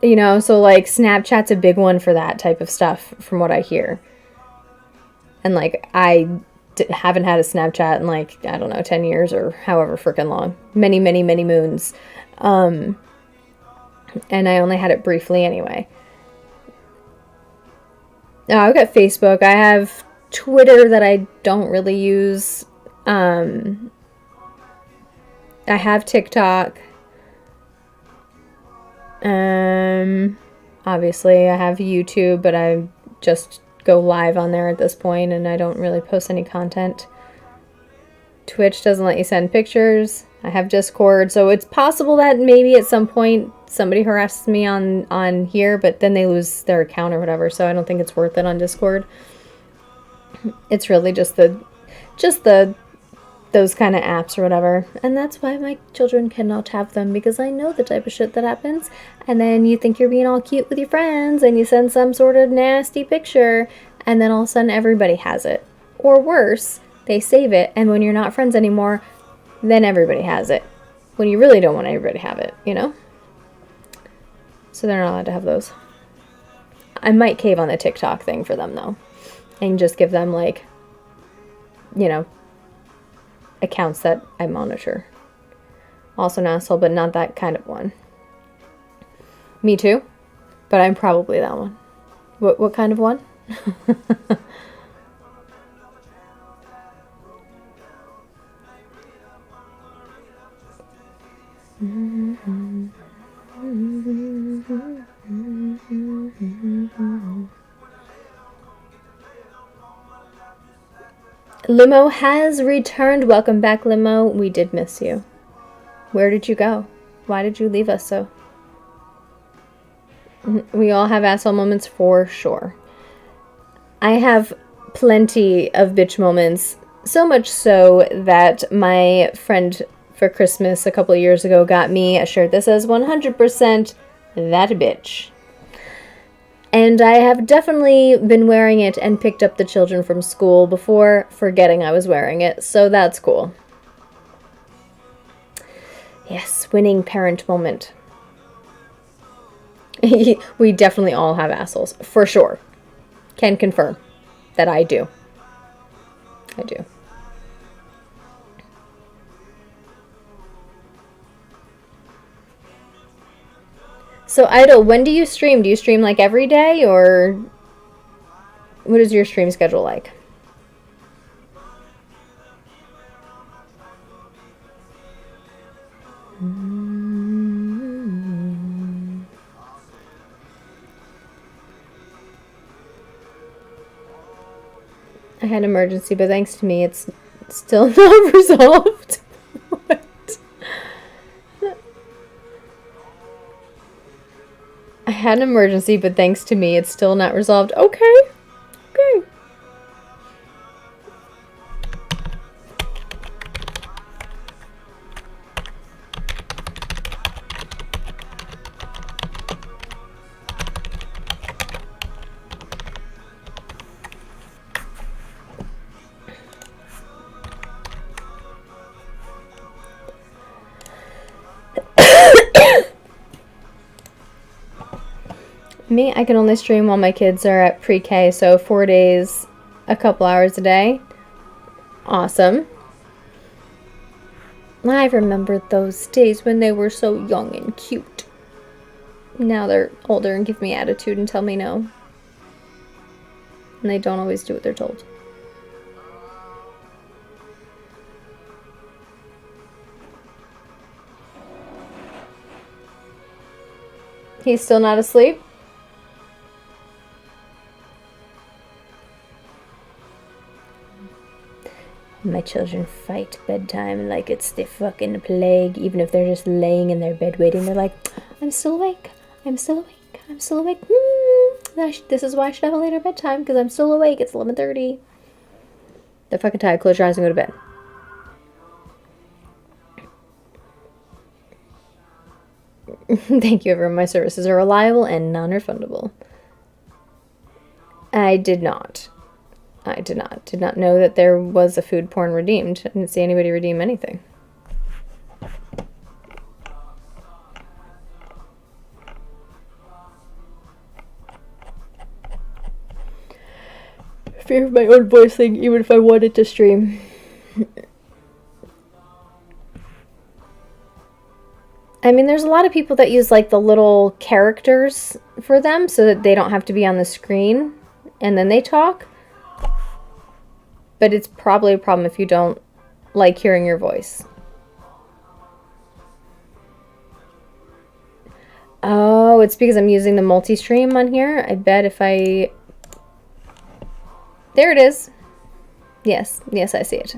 [SPEAKER 1] You know, so like Snapchat's a big one for that type of stuff from what I hear. And like I haven't had a Snapchat in like, I don't know, 10 years or however freaking long. Many, many, many moons. And I only had it briefly anyway. Oh, I've got Facebook. I have Twitter that I don't really use. I have TikTok. Obviously I have YouTube, but I just go live on there at this point and I don't really post any content. Twitch doesn't let you send pictures. I have Discord, so it's possible that maybe at some point somebody harasses me on here, but then they lose their account or whatever, so I don't think it's worth it on Discord. It's really just those kind of apps or whatever. And that's why my children cannot have them, because I know the type of shit that happens. And then you think you're being all cute with your friends and you send some sort of nasty picture, and then all of a sudden everybody has it. Or worse, they save it, and when you're not friends anymore, then everybody has it. When you really don't want everybody to have it, you know? So they're not allowed to have those. I might cave on the TikTok thing for them, though. And just give them, like, you know, accounts that I monitor. Also an asshole, but not that kind of one. Me too, but I'm probably that one. What kind of one? Limo has returned. Welcome back, Limo. We did miss you. Where did you go? Why did you leave us so? We all have asshole moments for sure. I have plenty of bitch moments. So much so that my friend for Christmas a couple of years ago got me a shirt that says 100% that bitch. And I have definitely been wearing it and picked up the children from school before, forgetting I was wearing it. So that's cool. Yes, winning parent moment. We definitely all have assholes, for sure. Can confirm that I do. I do. So, Idol, when do you stream? Do you stream like every day, or what is your stream schedule like? I had an emergency, but thanks to me, it's still not resolved. What? I had an emergency, but thanks to me, it's still not resolved. Okay. Okay. Me, I can only stream while my kids are at pre-K, so 4 days, a couple hours a day. Awesome. I remember those days when they were so young and cute. Now they're older and give me attitude and tell me no. And they don't always do what they're told. He's still not asleep? My children fight bedtime like it's the fucking plague, even if they're just laying in their bed waiting. They're like, I'm still awake. I'm still awake. I'm still awake. This is why I should have a later bedtime, because I'm still awake. It's 11:30. They're fucking tired. Close your eyes and go to bed. Thank you, everyone. My services are reliable and non-refundable. I did not know that there was a food porn redeemed. I didn't see anybody redeem anything. Fear of my own voice thing, even if I wanted to stream. I mean, there's a lot of people that use like the little characters for them so that they don't have to be on the screen and then they talk. But it's probably a problem if you don't like hearing your voice. Oh, it's because I'm using the multi-stream on here. I bet if I... There it is. Yes, I see it.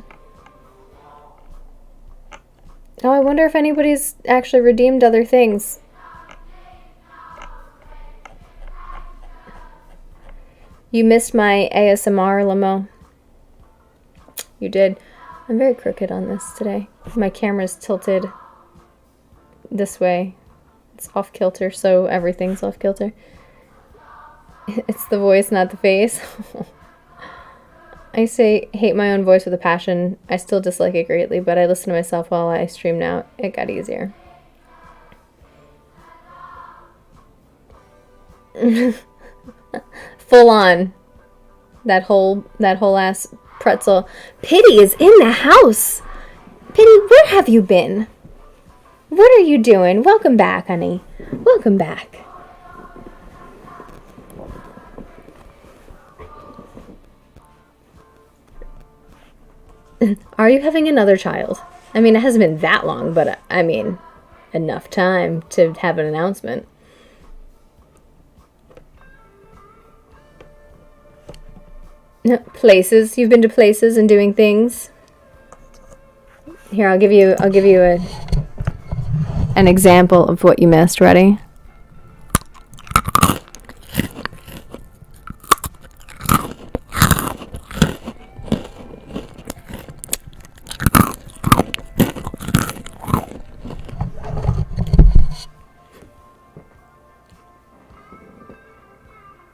[SPEAKER 1] Oh, I wonder if anybody's actually redeemed other things. You missed my ASMR, Limo. You did. I'm very crooked on this today. My camera's tilted this way. It's off kilter, so everything's off kilter. It's the voice, not the face. I say hate my own voice with a passion. I still dislike it greatly, but I listen to myself while I stream now. It got easier. Full on. That whole ass pretzel. Pity is in the house. Pity, where have you been? What are you doing? Welcome back, honey. Welcome back. Are you having another child? I mean, it hasn't been that long, but I mean, enough time to have an announcement. Places. You've been to places and doing things. Here, I'll give you an example of what you missed. Ready?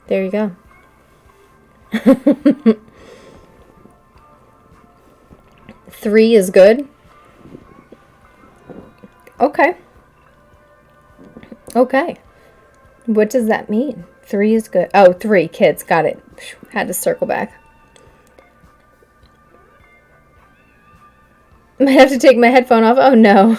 [SPEAKER 1] There you go. Three is good. Okay. Okay. What does that mean? 3 is good. Oh, 3 kids. Got it. Had to circle back. Might have to take my headphone off. Oh, no.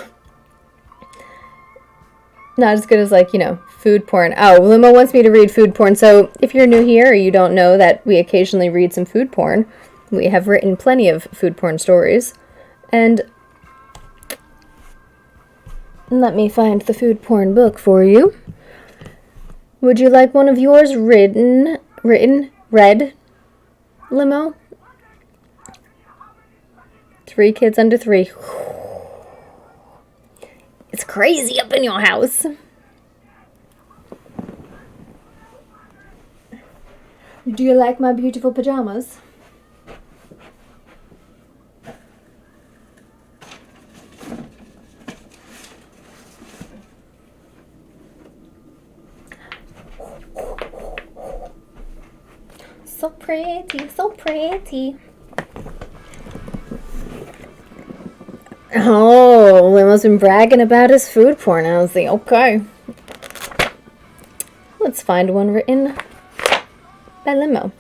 [SPEAKER 1] Not as good as, like, you know, food porn. Oh, Limo wants me to read food porn. So if you're new here or you don't know that we occasionally read some food porn, we have written plenty of food porn stories. And let me find the food porn book for you. Would you like one of yours read, Limo? 3 kids under 3. It's crazy up in your house. Do you like my beautiful pajamas? So pretty, so pretty. Oh, Limo's been bragging about his food porn. I was like, okay. Let's find one written by Limo.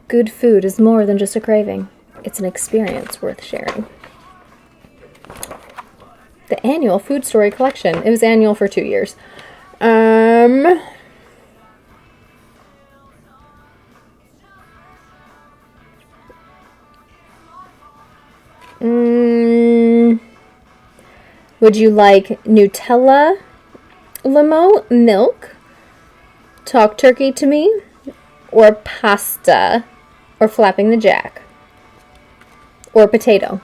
[SPEAKER 1] Good food is more than just a craving. It's an experience worth sharing. The annual food story collection. It was annual for 2 years. Would you like Nutella, Limo, milk, talk turkey to me, or pasta, or flapping the jack, or potato?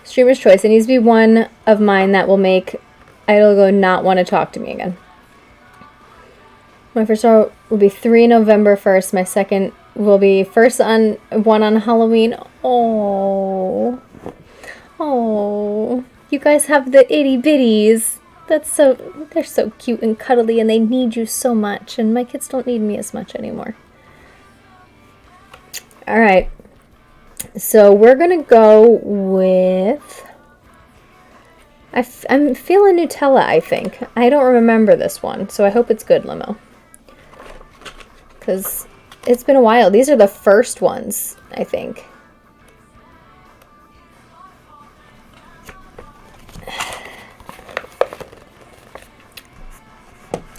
[SPEAKER 1] Streamer's choice. It needs to be one of mine that will make Idolgo not want to talk to me again. My first star will be 3 November 1st. My second will be one on Halloween. Oh. Oh. You guys have the itty bitties. They're so cute and cuddly and they need you so much. And my kids don't need me as much anymore. Alright. So we're going to go with... I'm feeling Nutella, I think. I don't remember this one, so I hope it's good, Limo. Because it's been a while. These are the first ones, I think.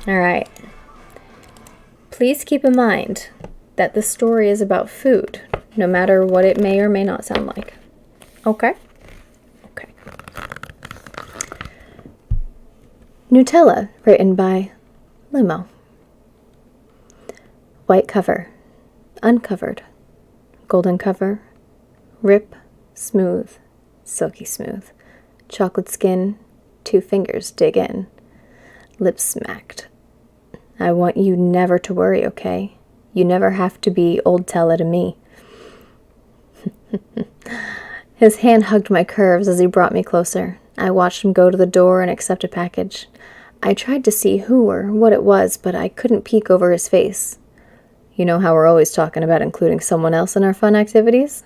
[SPEAKER 1] Alright. Please keep in mind that this story is about food, no matter what it may or may not sound like. Okay? Okay. Nutella, written by Limo. White cover, uncovered, golden cover, rip, smooth, silky smooth, chocolate skin, 2 fingers dig in, lips smacked. I want you never to worry, okay? You never have to be old Tella to me. His hand hugged my curves as he brought me closer. I watched him go to the door and accept a package. I tried to see who or what it was, but I couldn't peek over his face. You know how we're always talking about including someone else in our fun activities?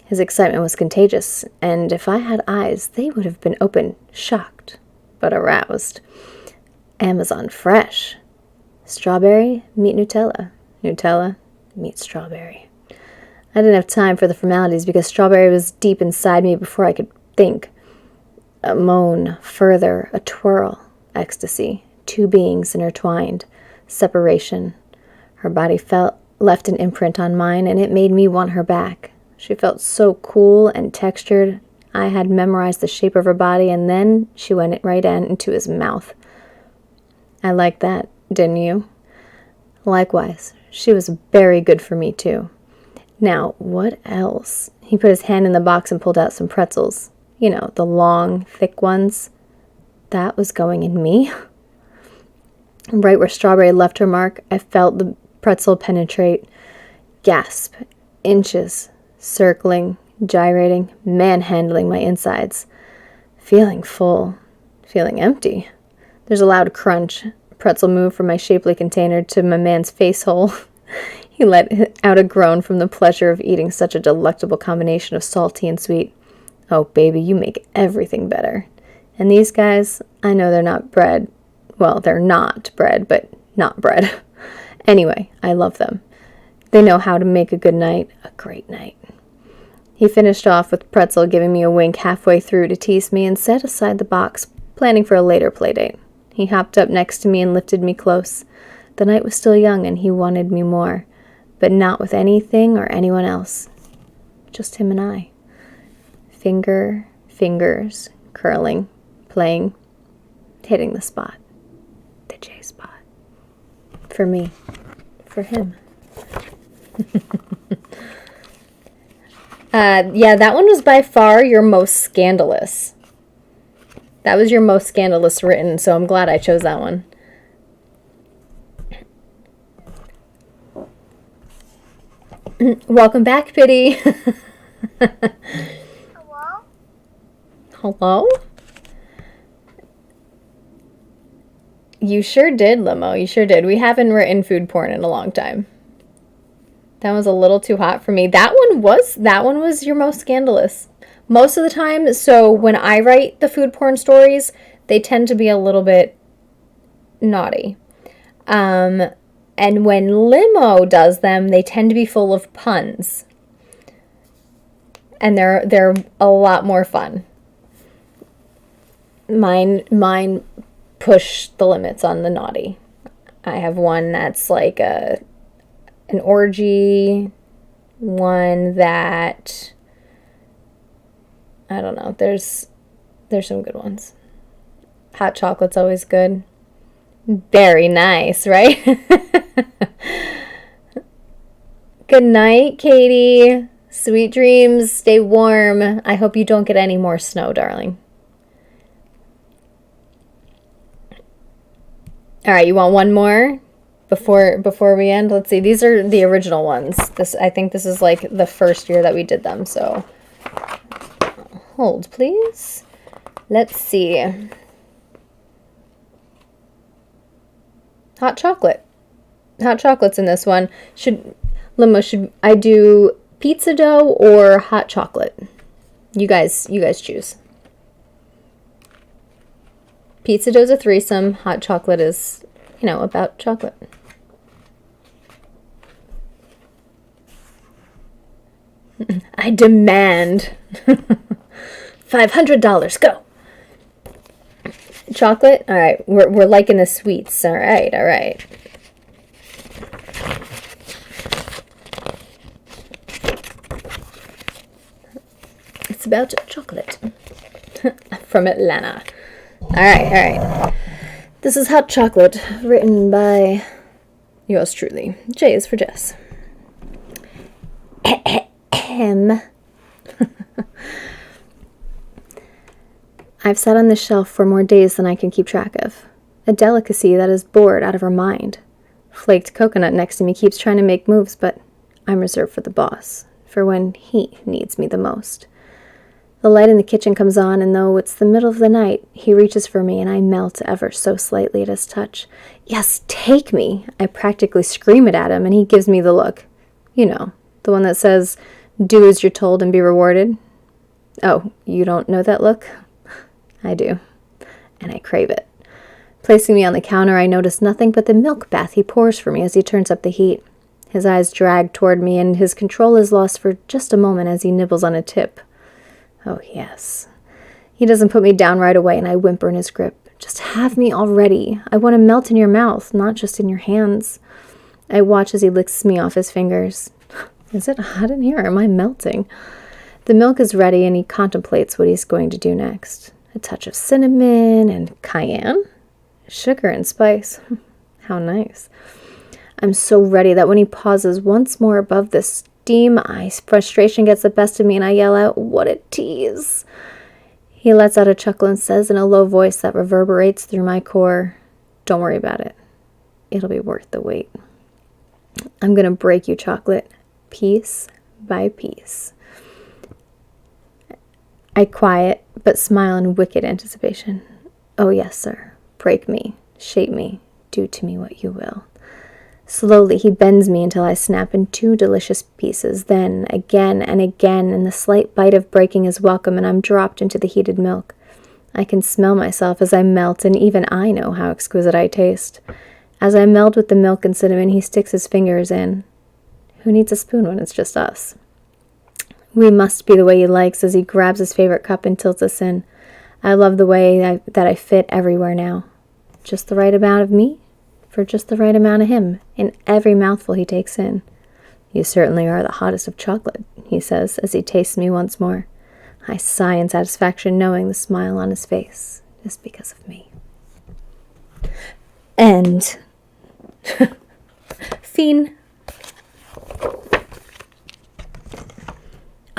[SPEAKER 1] His excitement was contagious, and if I had eyes, they would have been open, shocked, but aroused. Amazon fresh. Strawberry, meet Nutella. Nutella, meet strawberry. I didn't have time for the formalities because strawberry was deep inside me before I could think. A moan, further, a twirl, ecstasy, two beings intertwined, separation. Her body left an imprint on mine, and it made me want her back. She felt so cool and textured. I had memorized the shape of her body, and then she went right into his mouth. I liked that, didn't you? Likewise, she was very good for me, too. Now, what else? He put his hand in the box and pulled out some pretzels. You know, the long, thick ones. That was going in me. Right where strawberry left her mark, I felt the pretzel penetrate. Gasp. Inches. Circling. Gyrating. Manhandling my insides. Feeling full. Feeling empty. There's a loud crunch. Pretzel moved from my shapely container to my man's face hole. He let out a groan from the pleasure of eating such a delectable combination of salty and sweet. Oh, baby, you make everything better. And these guys, I know they're not bread. Well, they're not bread, but not bread. Anyway, I love them. They know how to make a good night a great night. He finished off with pretzel, giving me a wink halfway through to tease me, and set aside the box, planning for a later playdate. He hopped up next to me and lifted me close. The night was still young, and he wanted me more. But not with anything or anyone else. Just him and I. Fingers, curling, playing, hitting the spot. The J spot. For me. For him. Yeah, that one was by far your most scandalous. That was your most scandalous written, so I'm glad I chose that one. Welcome back, Pity.
[SPEAKER 5] Hello?
[SPEAKER 1] Hello? You sure did, Limo. You sure did. We haven't written food porn in a long time. That was a little too hot for me. That one was your most scandalous. Most of the time, so when I write the food porn stories, they tend to be a little bit naughty. And when Limo does them, they tend to be full of puns. And they're a lot more fun. Mine push the limits on the naughty. I have one that's like an orgy, one that, I don't know, there's some good ones. Hot chocolate's always good. Very nice, right? Good night, Katie. Sweet dreams. Stay warm. I hope you don't get any more snow, darling. All right, you want one more before we end? Let's see. These are the original ones. I think this is like the first year that we did them, so hold, please. Let's see. Hot chocolate. Hot chocolate's in this one. Should I do pizza dough or hot chocolate? You guys choose. Pizza dough's a threesome. Hot chocolate is, about chocolate. I demand $500. Go. Chocolate? All right. We're liking the sweets. All right. It's about chocolate. From Atlanta. All right. This is Hot Chocolate, written by yours truly. J is for Jess. I've sat on this shelf for more days than I can keep track of. A delicacy that is bored out of her mind. flaked coconut next to me keeps trying to make moves, but I'm reserved for the boss, for when he needs me the most. The light in the kitchen comes on, and though it's the middle of the night, he reaches for me, and I melt ever so slightly at his touch. Yes, take me! I practically scream it at him, and he gives me the look. You know, the one that says, do as you're told and be rewarded. Oh, you don't know that look? I do, and I crave it. Placing me on the counter, I notice nothing but the milk bath he pours for me as he turns up the heat. His eyes drag toward me, and his control is lost for just a moment as he nibbles on a tip. Oh, yes. He doesn't put me down right away, and I whimper in his grip. Just have me already. I want to melt in your mouth, not just in your hands. I watch as he licks me off his fingers. Is it hot in here, or am I melting? The milk is ready, and he contemplates what he's going to do next. A touch of cinnamon and cayenne? Sugar and spice. How nice. I'm so ready that when he pauses once more above the steam, frustration gets the best of me, and I yell out, what a tease. He lets out a chuckle and says in a low voice that reverberates through my core, don't worry about it. It'll be worth the wait. I'm going to break you, chocolate, piece by piece. I quiet, but smile in wicked anticipation. Oh, yes, sir. Break me, shape me, do to me what you will. Slowly, he bends me until I snap in 2 delicious pieces, then again and again, and the slight bite of breaking is welcome, and I'm dropped into the heated milk. I can smell myself as I melt, and even I know how exquisite I taste. As I meld with the milk and cinnamon, he sticks his fingers in. Who needs a spoon when it's just us? We must be the way he likes as he grabs his favorite cup and tilts us in. I love the way that I fit everywhere now. Just the right amount of me for just the right amount of him in every mouthful he takes in. You certainly are the hottest of chocolate, he says as he tastes me once more. I sigh in satisfaction knowing the smile on his face is because of me. End. Fiend.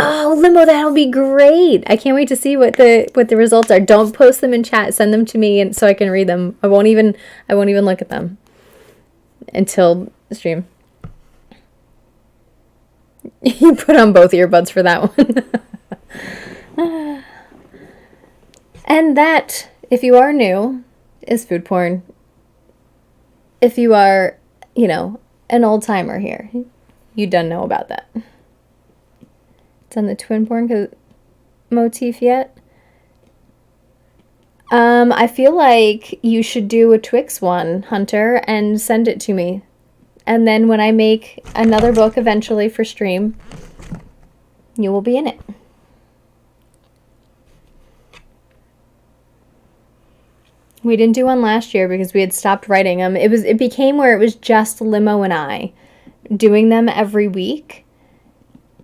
[SPEAKER 1] Oh, Limo, that'll be great. I can't wait to see what the results are. Don't post them in chat. Send them to me and so I can read them. I won't even look at them until the stream. You put on both earbuds for that one. And that, if you are new, is food porn. If you are, an old timer here, you done know about that. Done the twin porn motif yet? I feel like you should do a Twix one, Hunter, and send it to me. And then when I make another book eventually for stream, you will be in it. We didn't do one last year because we had stopped writing them. It became where it was just Limo and I doing them every week.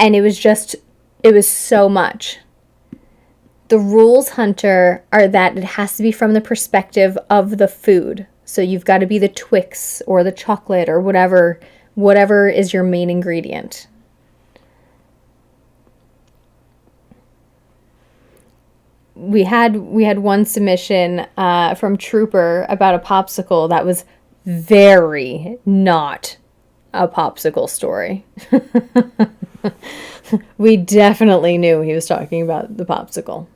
[SPEAKER 1] And it was so much. The rules, Hunter, are that it has to be from the perspective of the food. So you've got to be the Twix or the chocolate or whatever is your main ingredient. We had one submission from Trooper about a popsicle that was very not a popsicle story. We definitely knew he was talking about the popsicle.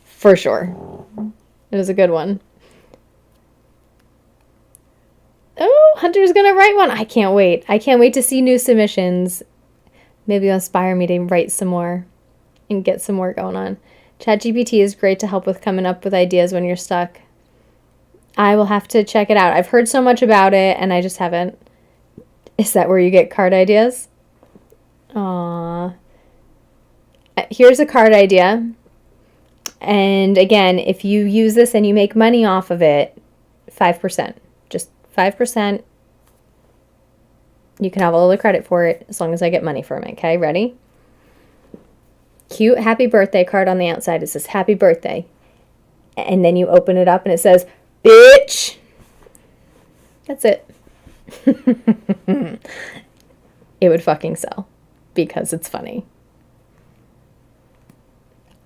[SPEAKER 1] For sure. It was a good one. Oh, Hunter's gonna write one. I can't wait. I can't wait to see new submissions. Maybe it'll inspire me to write some more and get some more going on. ChatGPT is great to help with coming up with ideas when you're stuck. I will have to check it out. I've heard so much about it and I just haven't. Is that where you get card ideas? Aww. Here's a card idea. And again, if you use this and you make money off of it, 5%. Just 5%. You can have all the credit for it as long as I get money from it. Okay, ready? Cute happy birthday card on the outside. It says happy birthday. And then you open it up and it says, bitch. That's it. It would fucking sell because it's funny.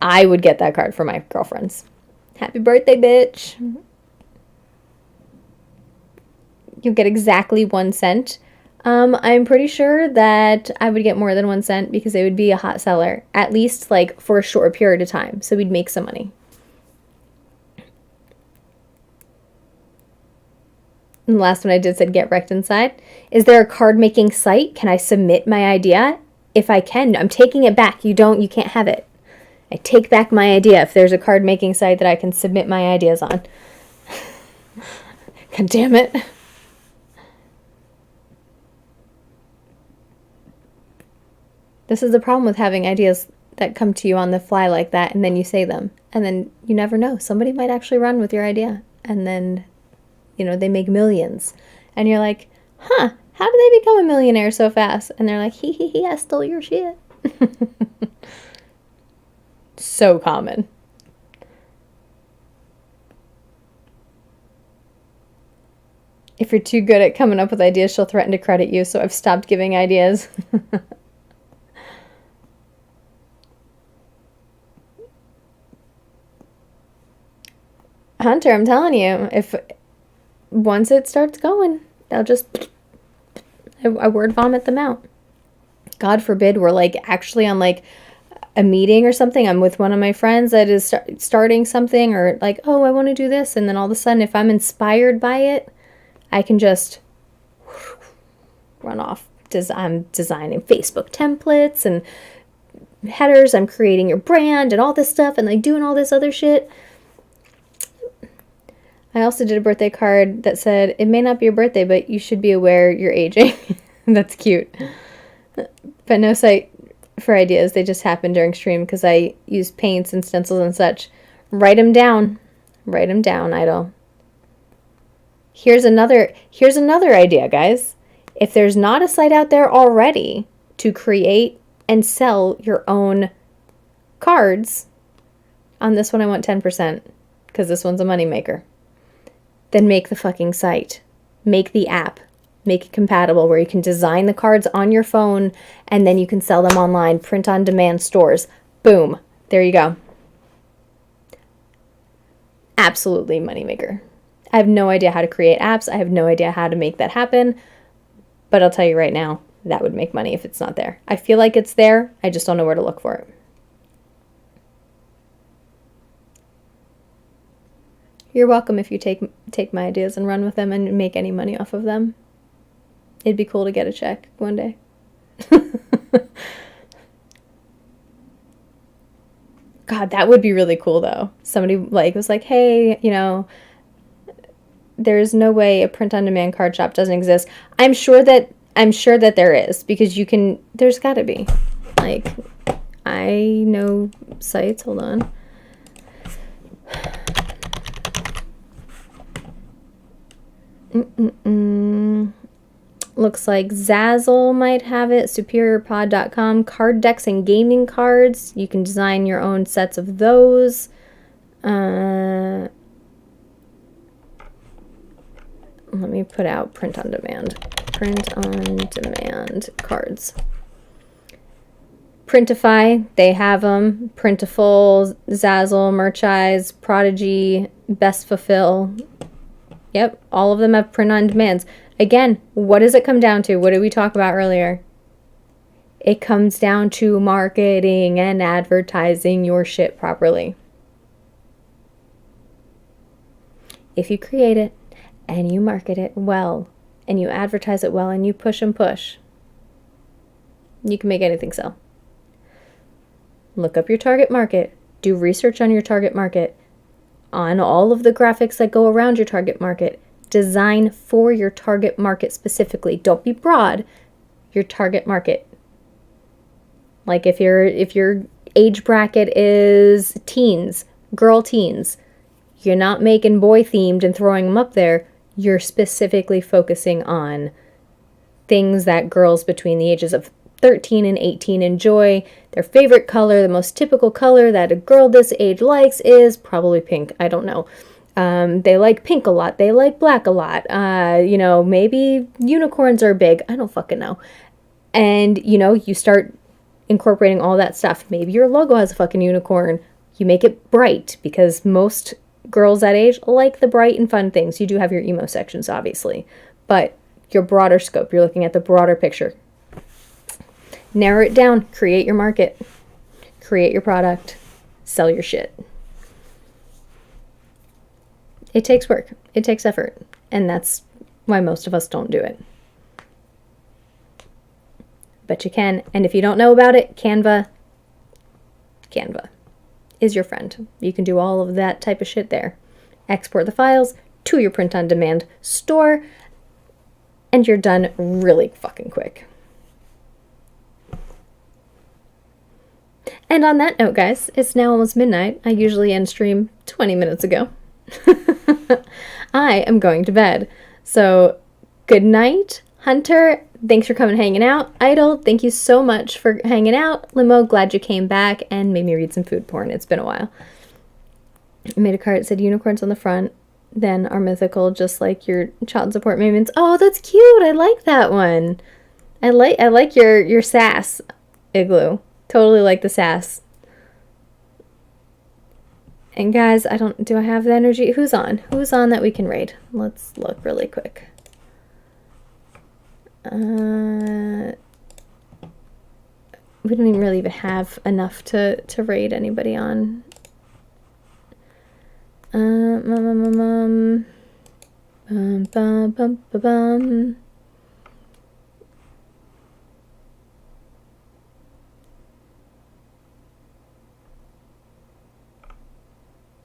[SPEAKER 1] I would get that card for my girlfriends. Happy birthday, bitch. You'll get exactly 1 cent. I'm pretty sure that I would get more than 1 cent because it would be a hot seller, at least like for a short period of time. So we'd make some money. And the last one I did said get wrecked inside. Is there a card making site? Can I submit my idea? If I can, I'm taking it back. You can't have it. I take back my idea if there's a card making site that I can submit my ideas on. God damn it. This is the problem with having ideas that come to you on the fly like that, and then you say them, and then you never know. Somebody might actually run with your idea, and then, they make millions. And you're like, huh, how did they become a millionaire so fast? And they're like, he, I stole your shit. So common. If you're too good at coming up with ideas, she'll threaten to credit you, so I've stopped giving ideas. Hunter, I'm telling you, if once it starts going, they'll just I word vomit them out. God forbid we're like actually on like a meeting or something. I'm with one of my friends that is starting something, or like, oh, I want to do this, and then all of a sudden, if I'm inspired by it, I can just run off. I'm designing Facebook templates and headers. I'm creating your brand and all this stuff, and like doing all this other shit. I also did a birthday card that said, it may not be your birthday, but you should be aware you're aging. That's cute. But no site for ideas. They just happen during stream because I use paints and stencils and such. Write them down. Write them down, Idol. Here's another idea, guys. If there's not a site out there already to create and sell your own cards, on this one I want 10% because this one's a moneymaker. Then make the fucking site. Make the app. Make it compatible where you can design the cards on your phone and then you can sell them online, print on demand stores. Boom. There you go. Absolutely moneymaker. I have no idea how to create apps. I have no idea how to make that happen. But I'll tell you right now, that would make money if it's not there. I feel like it's there. I just don't know where to look for it. You're welcome if you take my ideas and run with them and make any money off of them. It'd be cool to get a check one day. God, that would be really cool though. Somebody was like, hey, there's no way a print-on-demand card shop doesn't exist. I'm sure that there is, because there's gotta be. Like, I know sites, hold on. Looks like Zazzle might have it, superiorpod.com, card decks and gaming cards. You can design your own sets of those. Let me put out print on demand cards. Printify, they have them. Printful, Zazzle, Merchize, Prodigy, Best Fulfill. Yep, all of them have print on demands. Again, what does it come down to? What did we talk about earlier? It comes down to marketing and advertising your shit properly. If you create it and you market it well and you advertise it well and you push and push, you can make anything sell. Look up your target market. Do research on your target market, on all of the graphics that go around your target market. Design for your target market specifically. Don't be broad. Your target market. Like if your age bracket is teens, girl teens, you're not making boy themed and throwing them up there. You're specifically focusing on things that girls between the ages of 13 and 18 enjoy. Their favorite color, the most typical color that a girl this age likes is probably pink. I don't know. They like pink a lot. They like black a lot. Maybe unicorns are big. I don't fucking know. And, you start incorporating all that stuff. Maybe your logo has a fucking unicorn. You make it bright because most girls that age like the bright and fun things. You do have your emo sections, obviously, but your broader scope, you're looking at the broader picture. Narrow it down, create your market, create your product, sell your shit. It takes work, it takes effort, and that's why most of us don't do it. But you can, and if you don't know about it, Canva is your friend. You can do all of that type of shit there. Export the files to your print-on-demand store, and you're done really fucking quick. And on that note, guys, it's now almost midnight. I usually end stream 20 minutes ago. I am going to bed. So, good night, Hunter. Thanks for coming hanging out. Idol, thank you so much for hanging out. Limo, glad you came back and made me read some food porn. It's been a while. I made a card that said unicorns on the front. Then are mythical, just like your child support payments. Oh, that's cute. I like that one. I like your sass, Igloo. Totally like the sass. And guys, do I have the energy? Who's on? Who's on that we can raid? Let's look really quick. We don't even really even have enough to raid anybody on. Bum, bum, bum, bum.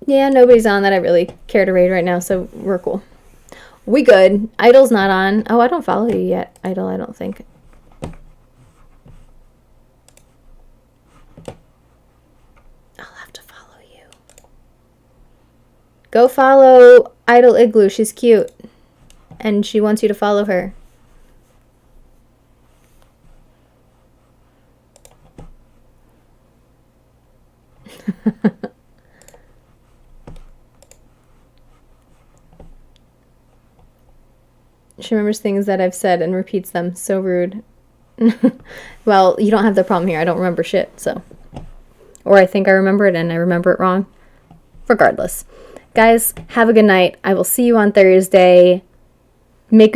[SPEAKER 1] Yeah, nobody's on that I really care to raid right now, so we're cool. We good. Idol's not on. Oh, I don't follow you yet, Idol, I don't think. I'll have to follow you. Go follow Idol Igloo. She's cute. And she wants you to follow her. She remembers things that I've said and repeats them. So rude. Well, you don't have the problem here. I don't remember shit, so. Or I think I remember it and I remember it wrong. Regardless. Guys, have a good night. I will see you on Thursday. Make good